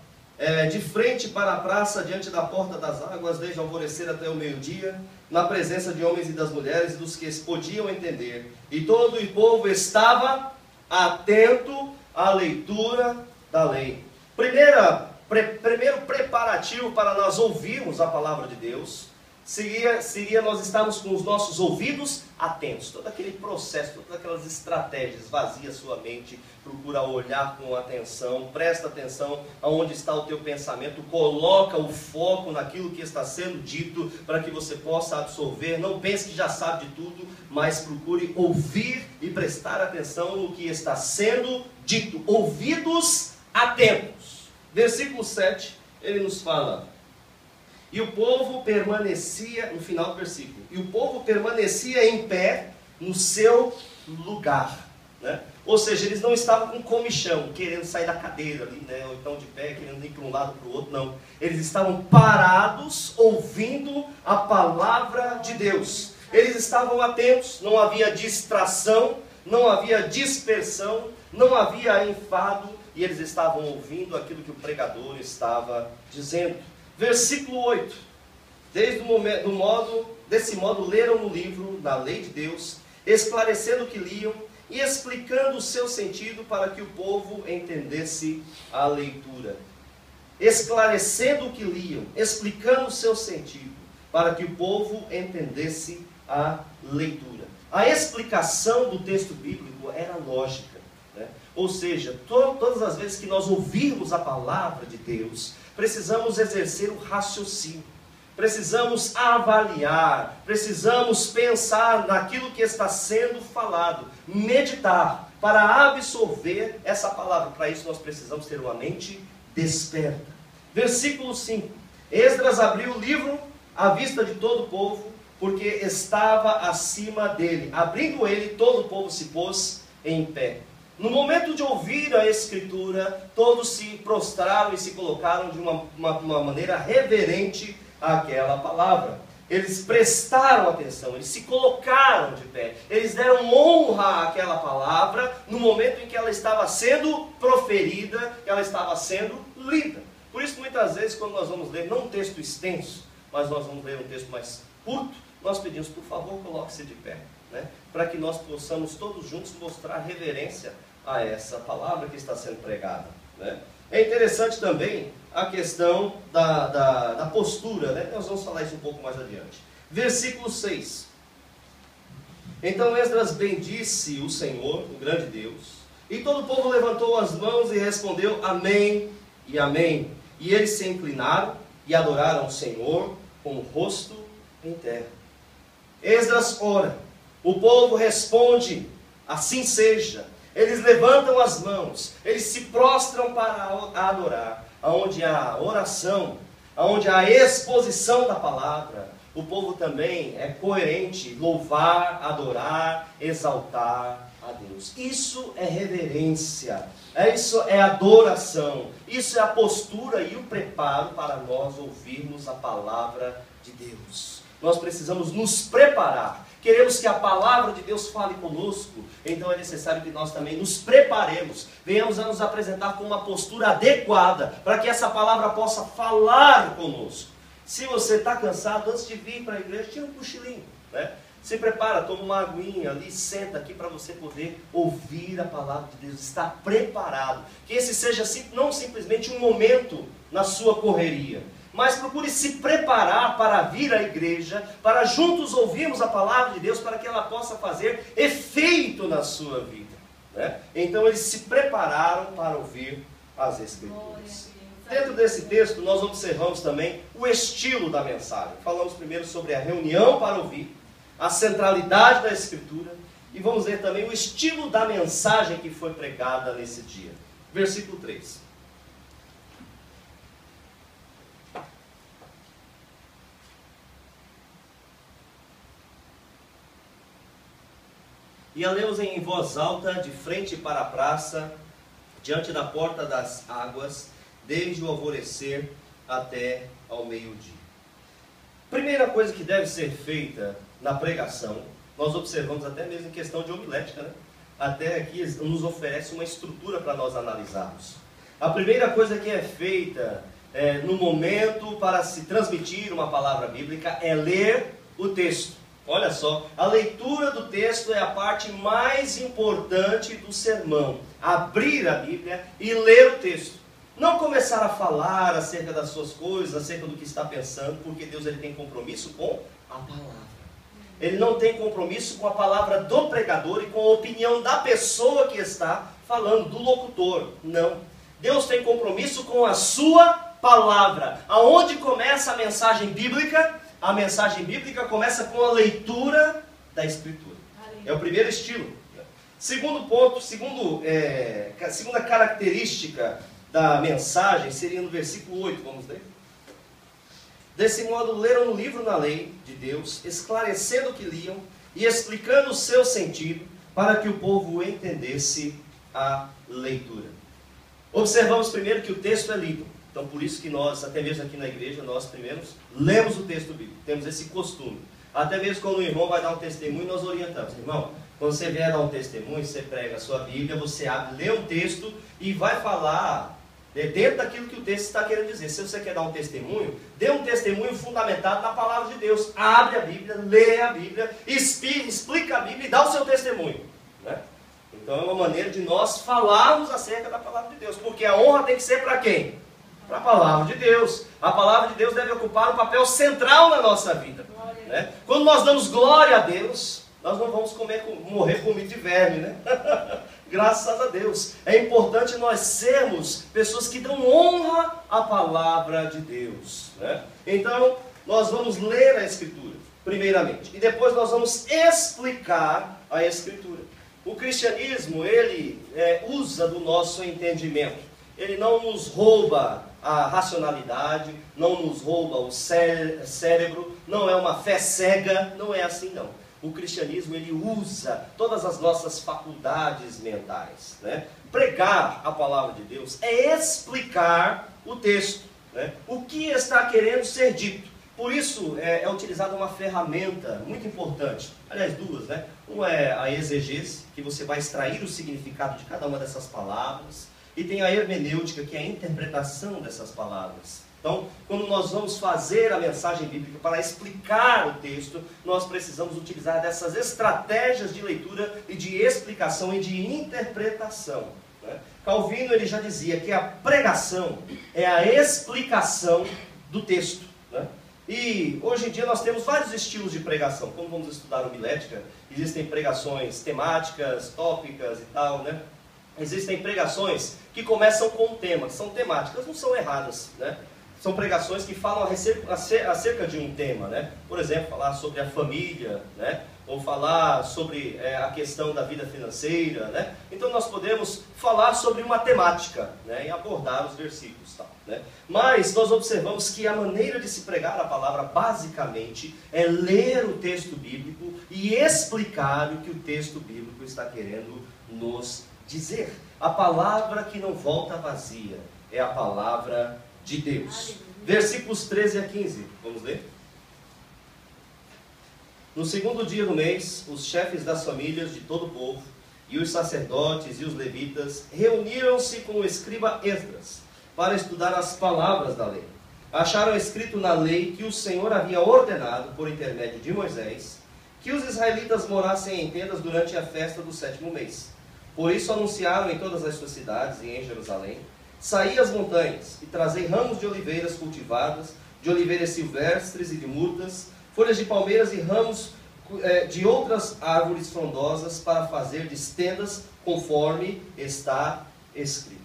A: de frente para a praça, diante da porta das águas, desde o alvorecer até o meio-dia, na presença de homens e das mulheres e dos que podiam entender. E todo o povo estava atento à leitura da lei. Primeiro preparativo para nós ouvirmos a palavra de Deus seria nós estarmos com os nossos ouvidos atentos. Todo aquele processo, todas aquelas estratégias. Vazia sua mente, procura olhar com atenção, presta atenção aonde está o teu pensamento, coloca o foco naquilo que está sendo dito para que você possa absorver. Não pense que já sabe de tudo, mas procure ouvir e prestar atenção no que está sendo dito. Ouvidos atentos. Versículo 7, ele nos fala: e o povo permanecia, no final do versículo, e o povo permanecia em pé no seu lugar, né? Ou seja, eles não estavam com comichão, querendo sair da cadeira ali, né? Ou então de pé, querendo ir para um lado para o outro, não. Eles estavam parados, ouvindo a palavra de Deus. Eles estavam atentos, não havia distração, não havia dispersão, não havia enfado, e eles estavam ouvindo aquilo que o pregador estava dizendo. Versículo 8. Desse modo leram no livro da lei de Deus, esclarecendo o que liam e explicando o seu sentido para que o povo entendesse a leitura. Esclarecendo o que liam, explicando o seu sentido para que o povo entendesse a leitura. A explicação do texto bíblico era lógica, né? Ou seja, todas as vezes que nós ouvirmos a palavra de Deus, precisamos exercer o raciocínio, precisamos avaliar, precisamos pensar naquilo que está sendo falado, meditar, para absorver essa palavra. Para isso nós precisamos ter uma mente desperta. Versículo 5. Esdras abriu o livro à vista de todo o povo, porque estava acima dele. Abrindo ele, todo o povo se pôs em pé. No momento de ouvir a Escritura, todos se prostraram e se colocaram de uma maneira reverente àquela palavra. Eles prestaram atenção, eles se colocaram de pé, eles deram honra àquela palavra no momento em que ela estava sendo proferida, ela estava sendo lida. Por isso, muitas vezes, quando nós vamos ler, não um texto extenso, mas nós vamos ler um texto mais curto, nós pedimos, por favor, coloque-se de pé, né? Para que nós possamos todos juntos mostrar reverência a essa palavra que está sendo pregada, né? É interessante também a questão da postura, né? Nós vamos falar isso um pouco mais adiante. Versículo 6. Então Esdras bendisse o Senhor, o grande Deus, e todo o povo levantou as mãos e respondeu amém e amém. E eles se inclinaram e adoraram o Senhor com o rosto em terra. Esdras ora, o povo responde, assim seja. Eles levantam as mãos, eles se prostram para adorar. Onde há oração, onde há exposição da palavra, o povo também é coerente, louvar, adorar, exaltar a Deus. Isso é reverência, isso é adoração, isso é a postura e o preparo para nós ouvirmos a palavra de Deus. Nós precisamos nos preparar. Queremos que a palavra de Deus fale conosco, então é necessário que nós também nos preparemos, venhamos a nos apresentar com uma postura adequada, para que essa palavra possa falar conosco. Se você está cansado, antes de vir para a igreja, tira um cochilinho, né? Se prepara, toma uma aguinha ali, senta aqui para você poder ouvir a palavra de Deus, estar preparado. Que esse seja não simplesmente um momento na sua correria, mas procure se preparar para vir à igreja, para juntos ouvirmos a palavra de Deus, para que ela possa fazer efeito na sua vida, né? Então eles se prepararam para ouvir as Escrituras. Dentro desse texto nós observamos também o estilo da mensagem. Falamos primeiro sobre a reunião para ouvir, a centralidade da Escritura, e vamos ver também o estilo da mensagem que foi pregada nesse dia. Versículo 3. E a lemos em voz alta, de frente para a praça, diante da porta das águas, desde o alvorecer até ao meio-dia. Primeira coisa que deve ser feita na pregação, nós observamos até mesmo em questão de homilética, né? Até aqui nos oferece uma estrutura para nós analisarmos. A primeira coisa que é feita no momento para se transmitir uma palavra bíblica é ler o texto. Olha só, a leitura do texto é a parte mais importante do sermão. Abrir a Bíblia e ler o texto. Não começar a falar acerca das suas coisas, acerca do que está pensando, porque Deus ele tem compromisso com a palavra. Ele não tem compromisso com a palavra do pregador e com a opinião da pessoa que está falando, do locutor. Não. Deus tem compromisso com a sua palavra. Aonde começa a mensagem bíblica? A mensagem bíblica começa com a leitura da Escritura. É o primeiro estilo. Segundo ponto, segunda característica da mensagem seria no versículo 8, vamos ler. Desse modo leram o livro na lei de Deus, esclarecendo o que liam e explicando o seu sentido, para que o povo entendesse a leitura. Observamos primeiro que o texto é lido. Então por isso que nós, até mesmo aqui na igreja, nós primeiro lemos o texto bíblico. Temos esse costume. Até mesmo quando o irmão vai dar um testemunho, nós orientamos. Irmão, quando você vier dar um testemunho, você prega a sua Bíblia, você abre, lê o texto e vai falar dentro daquilo que o texto está querendo dizer. Se você quer dar um testemunho, dê um testemunho fundamentado na palavra de Deus. Abre a Bíblia, lê a Bíblia, explica a Bíblia e dá o seu testemunho, né? Então é uma maneira de nós falarmos acerca da palavra de Deus. Porque a honra tem que ser para quem? Para a palavra de Deus. A palavra de Deus deve ocupar um papel central na nossa vida, né? Quando nós damos glória a Deus, nós não vamos morrer comido de verme, né? Graças a Deus. É importante nós sermos pessoas que dão honra à palavra de Deus, né? Então, nós vamos ler a Escritura, primeiramente. E depois nós vamos explicar a Escritura. O cristianismo, ele usa do nosso entendimento. Ele não nos rouba a racionalidade, não nos rouba o cérebro, não é uma fé cega, não é assim não. O cristianismo ele usa todas as nossas faculdades mentais, né? Pregar a palavra de Deus é explicar o texto, né? O que está querendo ser dito. Por isso é utilizada uma ferramenta muito importante, aliás duas, né? Uma é a exegese, que você vai extrair o significado de cada uma dessas palavras, e tem a hermenêutica, que é a interpretação dessas palavras. Então, quando nós vamos fazer a mensagem bíblica para explicar o texto, nós precisamos utilizar dessas estratégias de leitura e de explicação e de interpretação, né? Calvino ele já dizia que a pregação é a explicação do texto, né? E hoje em dia nós temos vários estilos de pregação. Quando vamos estudar homilética, existem pregações temáticas, tópicas e tal, né? Existem pregações que começam com um tema, são temáticas, não são erradas, né? São pregações que falam acerca de um tema, né? Por exemplo, falar sobre a família, né? Ou falar sobre a questão da vida financeira, né? Então nós podemos falar sobre uma temática, né? E abordar os versículos, tal, né? Mas nós observamos que a maneira de se pregar a palavra basicamente é ler o texto bíblico e explicar o que o texto bíblico está querendo nos dizer. A palavra que não volta vazia é a palavra de Deus. Versículos 13 a 15, vamos ler? No segundo dia do mês, os chefes das famílias de todo o povo, e os sacerdotes e os levitas, reuniram-se com o escriba Esdras, para estudar as palavras da lei. Acharam escrito na lei que o Senhor havia ordenado, por intermédio de Moisés, que os israelitas morassem em tendas durante a festa do 7º mês. Por isso anunciaram em todas as suas cidades e em Jerusalém: saí às montanhas e trazei ramos de oliveiras cultivadas, de oliveiras silvestres e de murtas, folhas de palmeiras e ramos de outras árvores frondosas para fazer de tendas, conforme está escrito.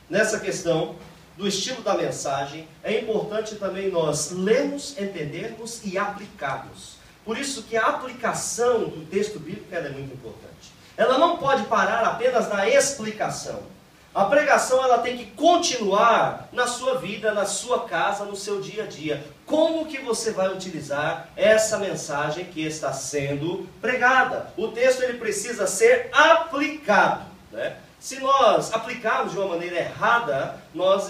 A: Nessa questão do estilo da mensagem, é importante também nós lermos, entendermos e aplicarmos. Por isso que a aplicação do texto bíblico é muito importante. Ela não pode parar apenas na explicação. A pregação ela tem que continuar na sua vida, na sua casa, no seu dia a dia. Como que você vai utilizar essa mensagem que está sendo pregada? O texto ele precisa ser aplicado, né? Se nós aplicarmos de uma maneira errada, nós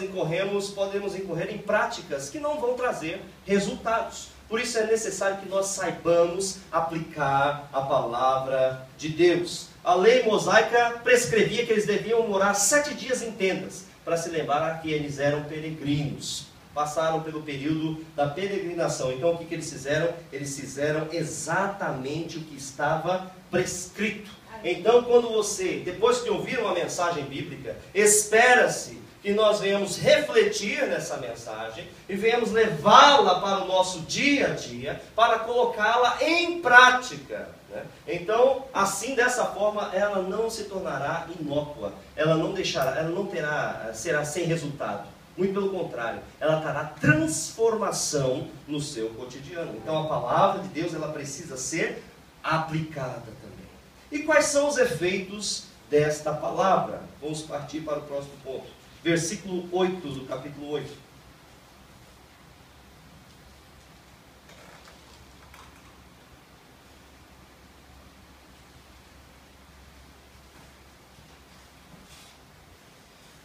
A: podemos incorrer em práticas que não vão trazer resultados. Por isso é necessário que nós saibamos aplicar a palavra de Deus. A lei mosaica prescrevia que eles deviam morar 7 dias em tendas, para se lembrar que eles eram peregrinos. Passaram pelo período da peregrinação. Então o que eles fizeram? Eles fizeram exatamente o que estava prescrito. Então quando você, depois de ouvir uma mensagem bíblica, espera-se que nós venhamos refletir nessa mensagem e venhamos levá-la para o nosso dia a dia, para colocá-la em prática, né? Então, assim, dessa forma, ela não se tornará inócua, ela não será sem resultado. Muito pelo contrário, ela trará transformação no seu cotidiano. Então, a palavra de Deus, ela precisa ser aplicada também. E quais são os efeitos desta palavra? Vamos partir para o próximo ponto. Versículo 8 do capítulo 8.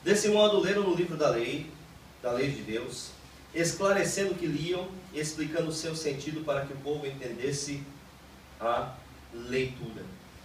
A: Desse modo leram no livro da lei de Deus, esclarecendo o que liam, explicando o seu sentido para que o povo entendesse a leitura.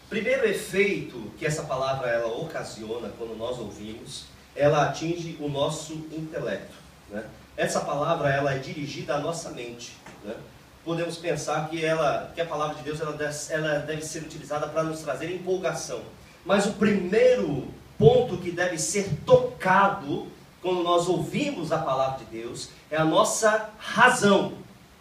A: Primeiro efeito que essa palavra ela ocasiona quando nós ouvimos, ela atinge o nosso intelecto, né? Essa palavra ela é dirigida à nossa mente, né? Podemos pensar que a palavra de Deus ela deve ser utilizada para nos trazer empolgação. Mas o primeiro ponto que deve ser tocado quando nós ouvimos a palavra de Deus é a nossa razão,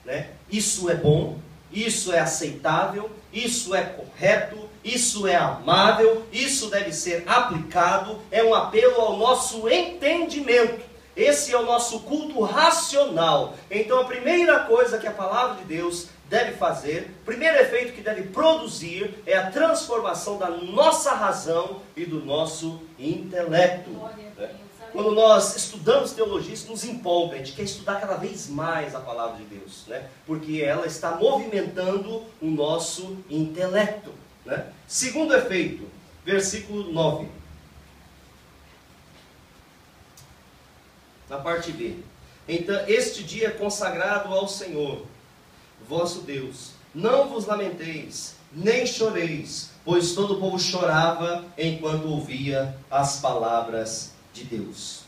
A: né? Isso é bom, isso é aceitável, isso é correto, isso é amável, isso deve ser aplicado, é um apelo ao nosso entendimento. Esse é o nosso culto racional. Então a primeira coisa que a palavra de Deus deve fazer, o primeiro efeito que deve produzir é a transformação da nossa razão e do nosso intelecto, né? Quando nós estudamos teologia, isso nos empolga, a gente quer estudar cada vez mais a palavra de Deus, né? Porque ela está movimentando o nosso intelecto, né? Segundo efeito, versículo 9. Na parte B. Então, este dia é consagrado ao Senhor, vosso Deus. Não vos lamenteis, nem choreis, pois todo o povo chorava enquanto ouvia as palavras de Deus.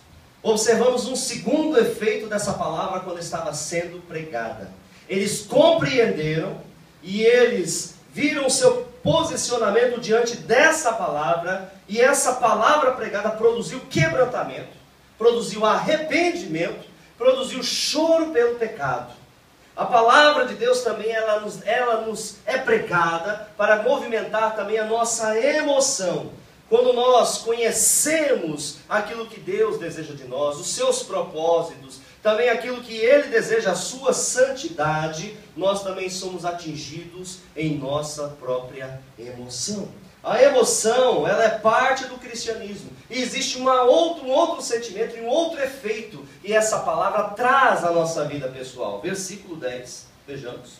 A: Observamos um segundo efeito dessa palavra quando estava sendo pregada. Eles compreenderam e eles viram seu posicionamento diante dessa palavra, e essa palavra pregada produziu quebrantamento, produziu arrependimento, produziu choro pelo pecado. A palavra de Deus também, ela nos é pregada para movimentar também a nossa emoção. Quando nós conhecemos aquilo que Deus deseja de nós, os seus propósitos, também aquilo que Ele deseja, a sua santidade, nós também somos atingidos em nossa própria emoção. A emoção, ela é parte do cristianismo. E existe um outro sentimento e um outro efeito que essa palavra traz à nossa vida pessoal. Versículo 10, vejamos.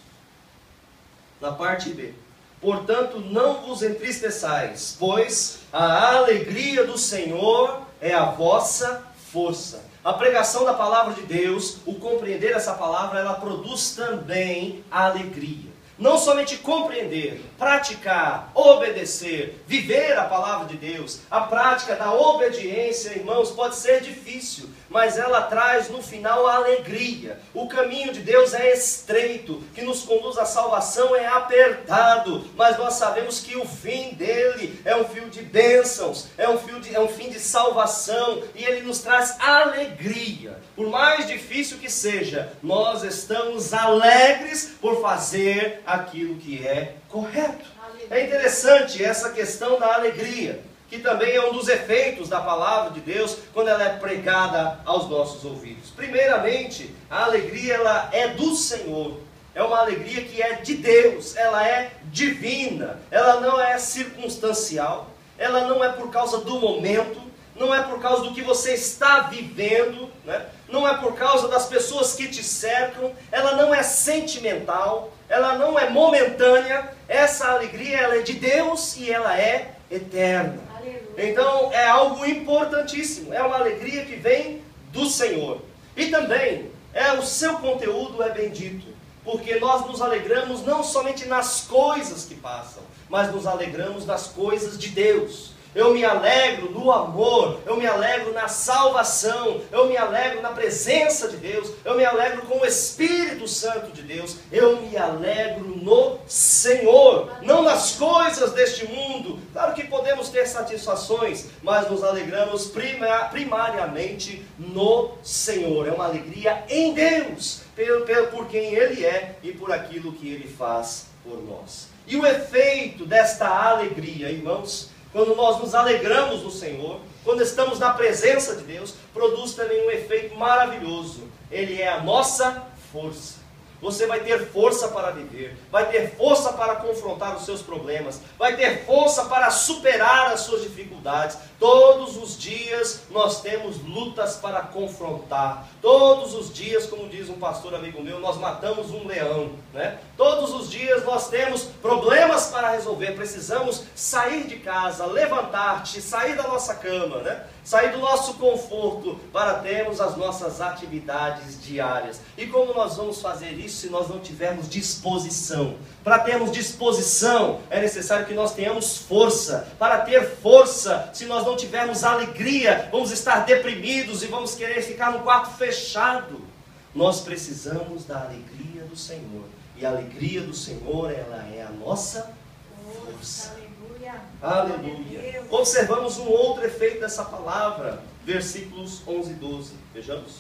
A: Na parte B. Portanto, não vos entristeçais, pois a alegria do Senhor é a vossa força. A pregação da palavra de Deus, o compreender essa palavra, ela produz também a alegria. Não somente compreender, praticar, obedecer, viver a palavra de Deus. A prática da obediência, irmãos, pode ser difícil, mas ela traz no final a alegria. O caminho de Deus é estreito, que nos conduz à salvação é apertado, mas nós sabemos que o fim dele é um fio de bênçãos, é um fim de salvação, e ele nos traz alegria. Por mais difícil que seja, nós estamos alegres por fazer aquilo que é correto. É interessante essa questão da alegria, que também é um dos efeitos da palavra de Deus quando ela é pregada aos nossos ouvidos. Primeiramente, a alegria, ela é do Senhor. É uma alegria que é de Deus, ela é divina, ela não é circunstancial, ela não é por causa do momento, não é por causa do que você está vivendo, né? Não é por causa das pessoas que te cercam, ela não é sentimental, ela não é momentânea. Essa alegria, ela é de Deus e ela é eterna. Aleluia. Então é algo importantíssimo, é uma alegria que vem do Senhor. E também o seu conteúdo é bendito, porque nós nos alegramos não somente nas coisas que passam, mas nos alegramos nas coisas de Deus. Eu me alegro no amor, eu me alegro na salvação, eu me alegro na presença de Deus, eu me alegro com o Espírito Santo de Deus, eu me alegro no Senhor, não nas coisas deste mundo. Claro que podemos ter satisfações, mas nos alegramos primariamente no Senhor. É uma alegria em Deus, por quem Ele é e por aquilo que Ele faz por nós. E o efeito desta alegria, irmãos, quando nós nos alegramos no Senhor, quando estamos na presença de Deus, produz também um efeito maravilhoso. Ele é a nossa força. Você vai ter força para viver, vai ter força para confrontar os seus problemas, vai ter força para superar as suas dificuldades. Todos os dias nós temos lutas para confrontar. Todos os dias, como diz um pastor amigo meu, nós matamos um leão, né? Todos os dias nós temos problemas para resolver. Precisamos sair de casa, levantar-te, sair da nossa cama, né? Sair do nosso conforto para termos as nossas atividades diárias. E como nós vamos fazer isso se nós não tivermos disposição? Para termos disposição, é necessário que nós tenhamos força. Para ter força, se nós não tivermos alegria, vamos estar deprimidos e vamos querer ficar no quarto fechado. Nós precisamos da alegria do Senhor. E a alegria do Senhor, ela é a nossa força. Aleluia. Observamos um outro efeito dessa palavra, versículos 11 e 12. Vejamos.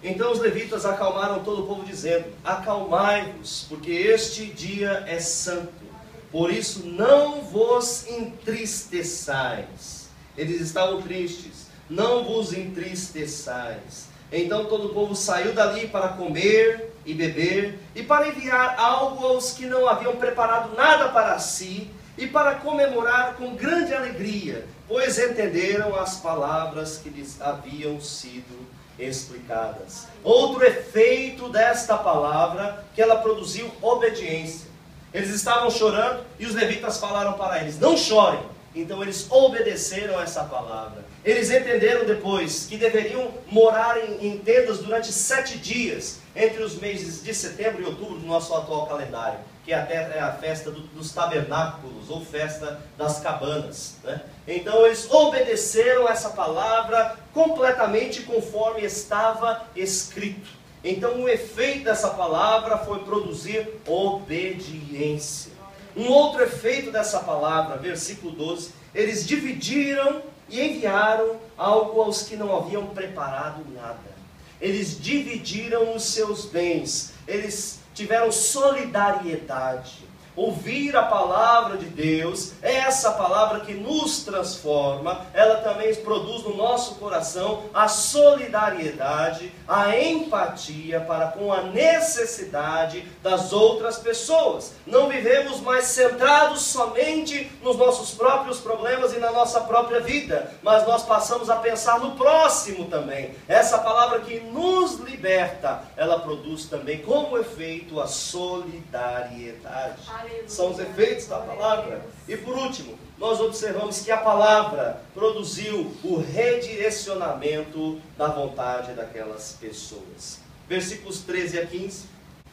A: Então os levitas acalmaram todo o povo, dizendo: acalmai-vos, porque este dia é santo. Por isso não vos entristeçais. Eles estavam tristes. Não vos entristeçais. Então todo o povo saiu dali para comer e beber, e para enviar algo aos que não haviam preparado nada para si, e para comemorar com grande alegria, pois entenderam as palavras que lhes haviam sido explicadas. Outro efeito desta palavra, que ela produziu obediência. Eles estavam chorando, e os levitas falaram para eles: não chorem. Então eles obedeceram essa palavra. Eles entenderam depois que deveriam morar em tendas durante 7 dias, entre os meses de setembro e outubro do nosso atual calendário, que é a festa dos tabernáculos, ou festa das cabanas, né? Então eles obedeceram essa palavra completamente conforme estava escrito. Então o efeito dessa palavra foi produzir obediência. Um outro efeito dessa palavra, versículo 12, eles dividiram e enviaram algo aos que não haviam preparado nada. Eles dividiram os seus bens, eles tiveram solidariedade. Ouvir a palavra de Deus, é essa palavra que nos transforma, ela também produz no nosso coração a solidariedade, a empatia para com a necessidade das outras pessoas. Não vivemos mais centrados somente nos nossos próprios problemas e na nossa própria vida, mas nós passamos a pensar no próximo também. Essa palavra que nos liberta, ela produz também como efeito a solidariedade. São os efeitos da palavra. E por último, nós observamos que a palavra produziu o redirecionamento da vontade daquelas pessoas. Versículos 13 a 15.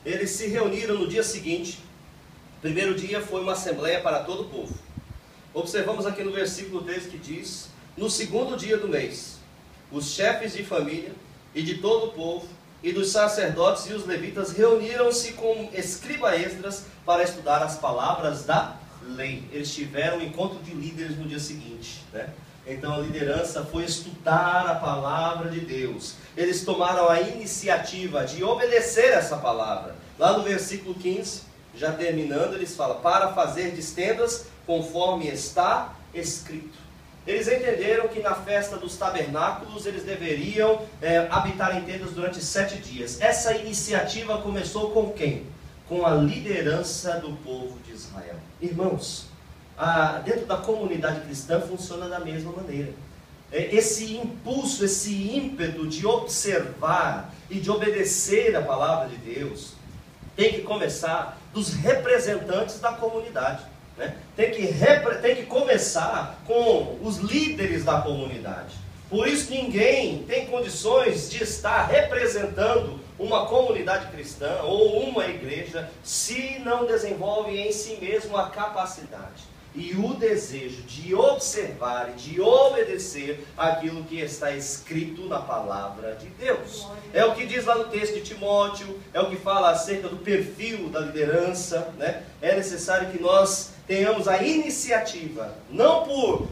A: Eles se reuniram no dia seguinte. O primeiro dia foi uma assembleia para todo o povo. Observamos aqui no versículo 13 que diz: no segundo dia do mês, os chefes de família e de todo o povo e dos sacerdotes e os levitas reuniram-se com escriba Esdras para estudar as palavras da lei. Eles tiveram um encontro de líderes no dia seguinte, né? Então a liderança foi estudar a palavra de Deus. Eles tomaram a iniciativa de obedecer essa palavra. Lá no versículo 15, já terminando, eles falam: para fazer de tendas conforme está escrito. Eles entenderam que na festa dos tabernáculos eles deveriam habitar em tendas durante 7 dias. Essa iniciativa começou com quem? Com a liderança do povo de Israel. Irmãos, dentro da comunidade cristã funciona da mesma maneira. Esse impulso, esse ímpeto de observar e de obedecer a palavra de Deus tem que começar dos representantes da comunidade. Tem que começar com os líderes da comunidade. Por isso ninguém tem condições de estar representando uma comunidade cristã ou uma igreja se não desenvolve em si mesmo a capacidade e o desejo de observar e de obedecer aquilo que está escrito na palavra de Deus. É o que diz lá no texto de Timóteo, é o que fala acerca do perfil da liderança, né? É necessário que nós tenhamos a iniciativa, não por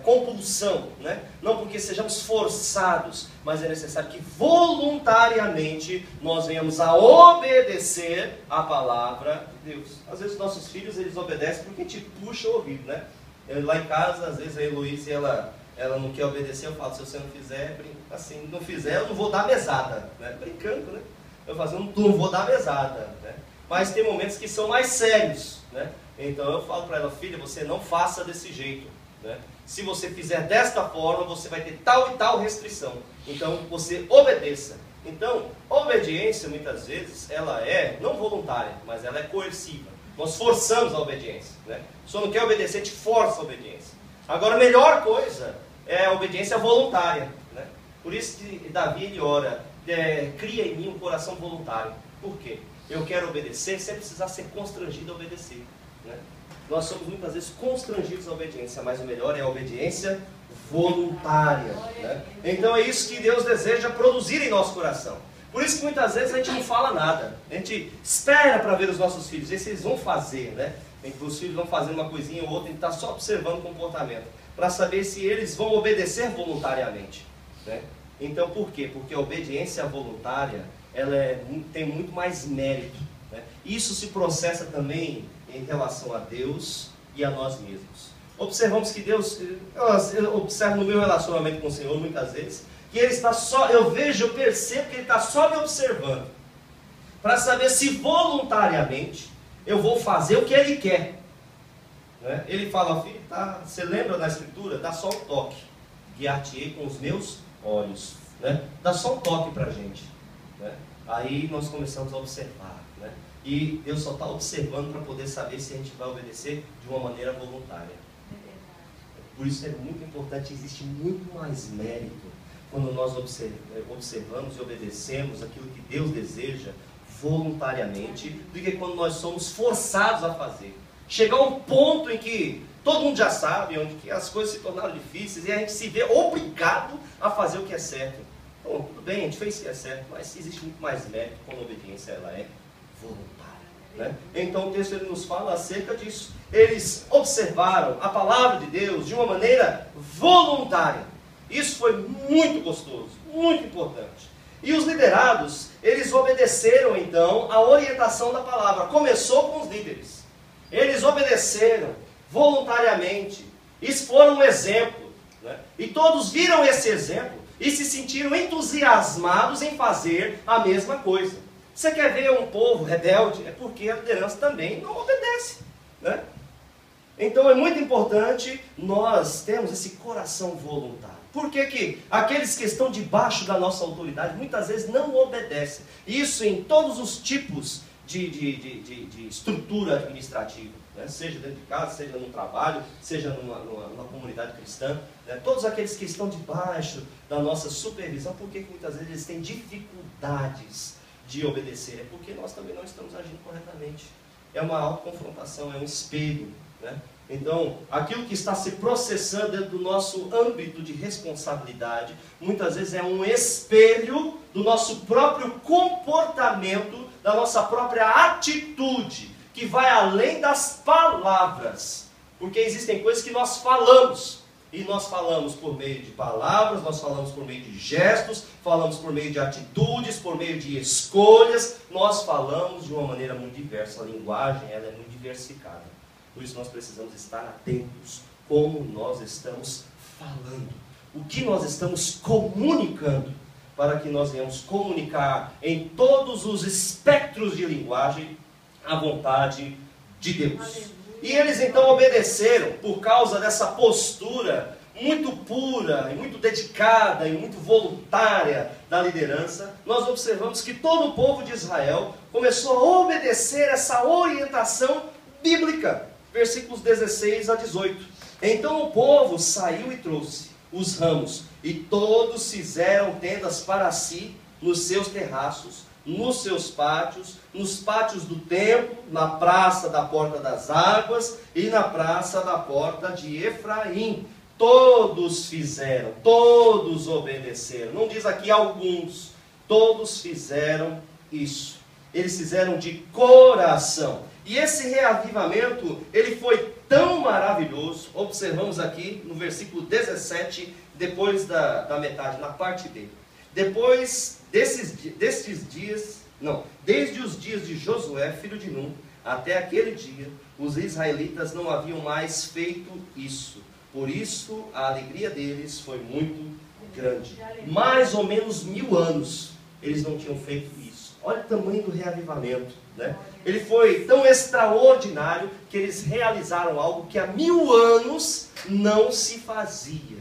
A: compulsão, né? Não porque sejamos forçados, mas é necessário que voluntariamente nós venhamos a obedecer a palavra de Deus. Às vezes nossos filhos, eles obedecem porque a gente puxa o ouvido, né? Lá em casa, às vezes a Heloísa, ela não quer obedecer, eu falo: se você não fizer, assim, não fizer, eu não vou dar mesada, né? Brincando, né? Eu falo: não vou dar mesada, né? Mas tem momentos que são mais sérios, né? Então eu falo para ela: filha, você não faça desse jeito, né? Se você fizer desta forma, você vai ter tal e tal restrição. Então você obedeça. Então, obediência muitas vezes ela é não voluntária, mas ela é coerciva. Nós forçamos a obediência, né? Se você não quer obedecer, a gente força a obediência. Agora a melhor coisa é a obediência voluntária, né? Por isso que Davi, ele ora: cria em mim um coração voluntário. Por quê? Eu quero obedecer sem precisar ser constrangido a obedecer, né? Nós somos muitas vezes constrangidos à obediência, mas o melhor é a obediência voluntária, né? Então é isso que Deus deseja produzir em nosso coração. Por isso que muitas vezes a gente não fala nada. A gente espera para ver os nossos filhos, ver se eles vão fazer, né? Os filhos vão fazer uma coisinha ou outra, a gente está só observando o comportamento, para saber se eles vão obedecer voluntariamente, né? Então por quê? Porque a obediência voluntária, ela tem muito mais mérito, né? Isso se processa também em relação a Deus e a nós mesmos. Observamos que Deus, eu observo no meu relacionamento com o Senhor muitas vezes, que Ele está só, eu percebo que Ele está só me observando, para saber se voluntariamente eu vou fazer o que Ele quer, né? Ele fala: filho, você lembra da Escritura? Dá só um toque, guiar-te-ei com os meus olhos, né? Dá só um toque para a gente, né? Aí nós começamos a observar, né? E Deus só está observando para poder saber se a gente vai obedecer de uma maneira voluntária. Por isso é muito importante, existe muito mais mérito quando nós observamos e obedecemos aquilo que Deus deseja voluntariamente, do que quando nós somos forçados a fazer. Chegar a um ponto em que todo mundo já sabe, onde que as coisas se tornaram difíceis e a gente se vê obrigado a fazer o que é certo. Bom, tudo bem, a gente fez o que é certo, mas existe muito mais mérito quando a obediência ela é voluntária, né? Então o texto ele nos fala acerca disso. Eles observaram a palavra de Deus de uma maneira voluntária. Isso foi muito gostoso, muito importante. E os liderados, eles obedeceram então a orientação da palavra. Começou com os líderes. Eles obedeceram voluntariamente. Eles foram um exemplo, né? E todos viram esse exemplo e se sentiram entusiasmados em fazer a mesma coisa. Você quer ver um povo rebelde? É porque a liderança também não obedece, né? Então é muito importante nós termos esse coração voluntário. Por que que aqueles que estão debaixo da nossa autoridade muitas vezes não obedecem? Isso em todos os tipos de estrutura administrativa, né? Seja dentro de casa, seja no trabalho, seja numa comunidade cristã, né? Todos aqueles que estão debaixo da nossa supervisão, por que que muitas vezes eles têm dificuldades de obedecer? É porque nós também não estamos agindo corretamente. É uma autoconfrontação, é um espelho, né? Então, aquilo que está se processando dentro do nosso âmbito de responsabilidade, muitas vezes é um espelho do nosso próprio comportamento, da nossa própria atitude, que vai além das palavras. Porque existem coisas que nós falamos, e nós falamos por meio de palavras, nós falamos por meio de gestos, falamos por meio de atitudes, por meio de escolhas, nós falamos de uma maneira muito diversa. A linguagem ela é muito diversificada. Por isso nós precisamos estar atentos como nós estamos falando, o que nós estamos comunicando, para que nós venhamos comunicar em todos os espectros de linguagem a vontade de Deus. Aleluia. E eles então obedeceram por causa dessa postura muito pura, e muito dedicada e muito voluntária da liderança. Nós observamos que todo o povo de Israel começou a obedecer essa orientação bíblica. Versículos 16 a 18. Então o povo saiu e trouxe os ramos, e todos fizeram tendas para si, nos seus terraços, nos seus pátios, nos pátios do templo, na praça da porta das águas, e na praça da porta de Efraim. Todos fizeram, todos obedeceram. Não diz aqui alguns, todos fizeram isso. Eles fizeram de coração. E esse reavivamento, ele foi tão maravilhoso, observamos aqui no versículo 17, depois da metade, na parte B. Depois destes dias, desde os dias de Josué, filho de Num, até aquele dia, os israelitas não haviam mais feito isso. Por isso, a alegria deles foi muito grande. Mais ou menos 1000 anos, eles não tinham feito isso. Olha o tamanho do reavivamento, né? Ele foi tão extraordinário que eles realizaram algo que há 1000 anos não se fazia,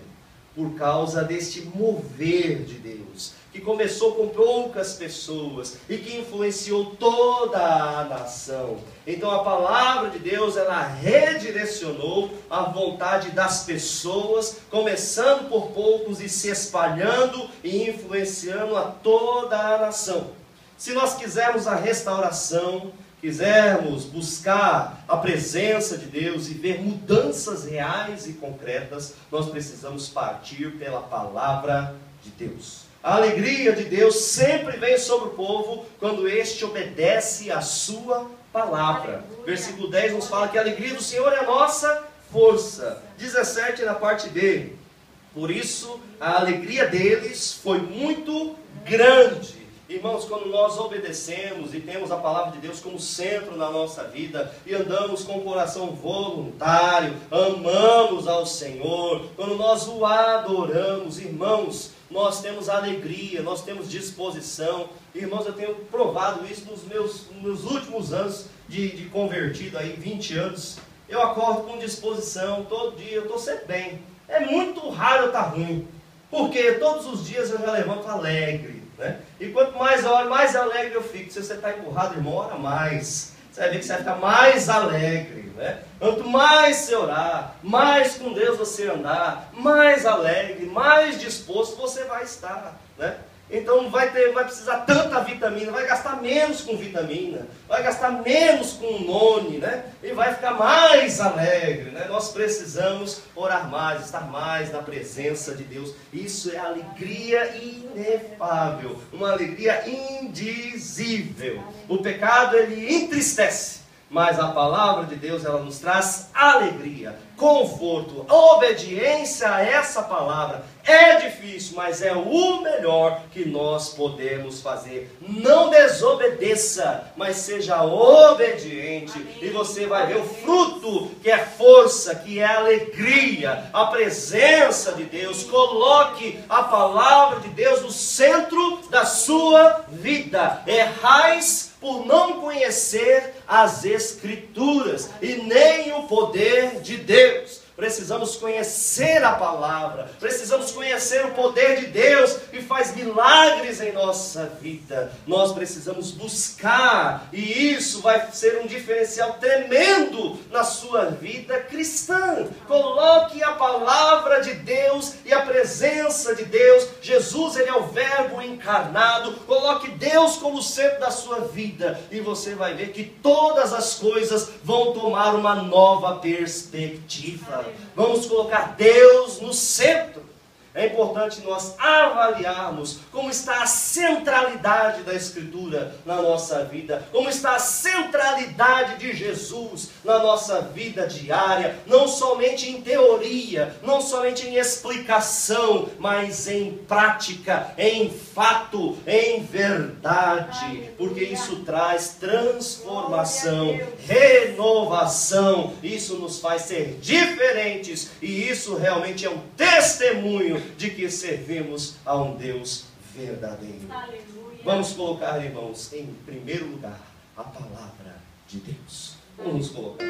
A: por causa deste mover de Deus, que começou com poucas pessoas e que influenciou toda a nação. Então a palavra de Deus, ela redirecionou a vontade das pessoas, começando por poucos e se espalhando e influenciando a toda a nação. Se nós quisermos a restauração, quisermos buscar a presença de Deus e ver mudanças reais e concretas, nós precisamos partir pela palavra de Deus. A alegria de Deus sempre vem sobre o povo quando este obedece à sua palavra. Aleluia. Versículo 10 nos fala que a alegria do Senhor é a nossa força. 17 na parte D. Por isso, a alegria deles foi muito grande. Irmãos, quando nós obedecemos e temos a palavra de Deus como centro na nossa vida e andamos com o coração voluntário, amamos ao Senhor, quando nós o adoramos, irmãos, nós temos alegria, nós temos disposição. Irmãos, eu tenho provado isso nos meus últimos anos de convertido, aí 20 anos. Eu acordo com disposição, todo dia eu estou sempre bem. É muito raro eu estar ruim, porque todos os dias eu já levanto alegre. Né? E quanto mais eu oro, mais alegre eu fico. Se você está empurrado, irmão, ora mais. Você vai ver que você vai ficar mais alegre. Né? Quanto mais você orar, mais com Deus você andar, mais alegre, mais disposto você vai estar. Né? Então não vai precisar tanta vitamina, vai gastar menos com vitamina, vai gastar menos com noni, né? E vai ficar mais alegre, né? Nós precisamos orar mais, estar mais na presença de Deus. Isso é alegria inefável, uma alegria indizível. O pecado, ele entristece, mas a palavra de Deus, ela nos traz alegria, conforto, obediência a essa palavra. É difícil, mas é o melhor que nós podemos fazer. Não desobedeça, mas seja obediente. Amém. E você vai ver o fruto, que é força, que é alegria, a presença de Deus. Coloque a palavra de Deus no centro da sua vida. Errais por não conhecer as Escrituras e nem o poder de Deus. Precisamos conhecer a palavra, precisamos conhecer o poder de Deus que faz milagres em nossa vida. Nós precisamos buscar, e isso vai ser um diferencial tremendo na sua vida cristã. Coloque a palavra de Deus e a presença de Deus. Jesus, ele é o Verbo encarnado. Coloque Deus como centro da sua vida e você vai ver que todas as coisas vão tomar uma nova perspectiva. Vamos colocar Deus no centro. É importante nós avaliarmos como está a centralidade da Escritura na nossa vida, como está a centralidade de Jesus na nossa vida diária, não somente em teoria, não somente em explicação, mas em prática, em fato, em verdade, porque isso traz transformação, renovação, isso nos faz ser diferentes, e isso realmente é um testemunho de que servimos a um Deus verdadeiro. Aleluia. Vamos colocar, irmãos, em primeiro lugar, a palavra de Deus. Vamos colocar.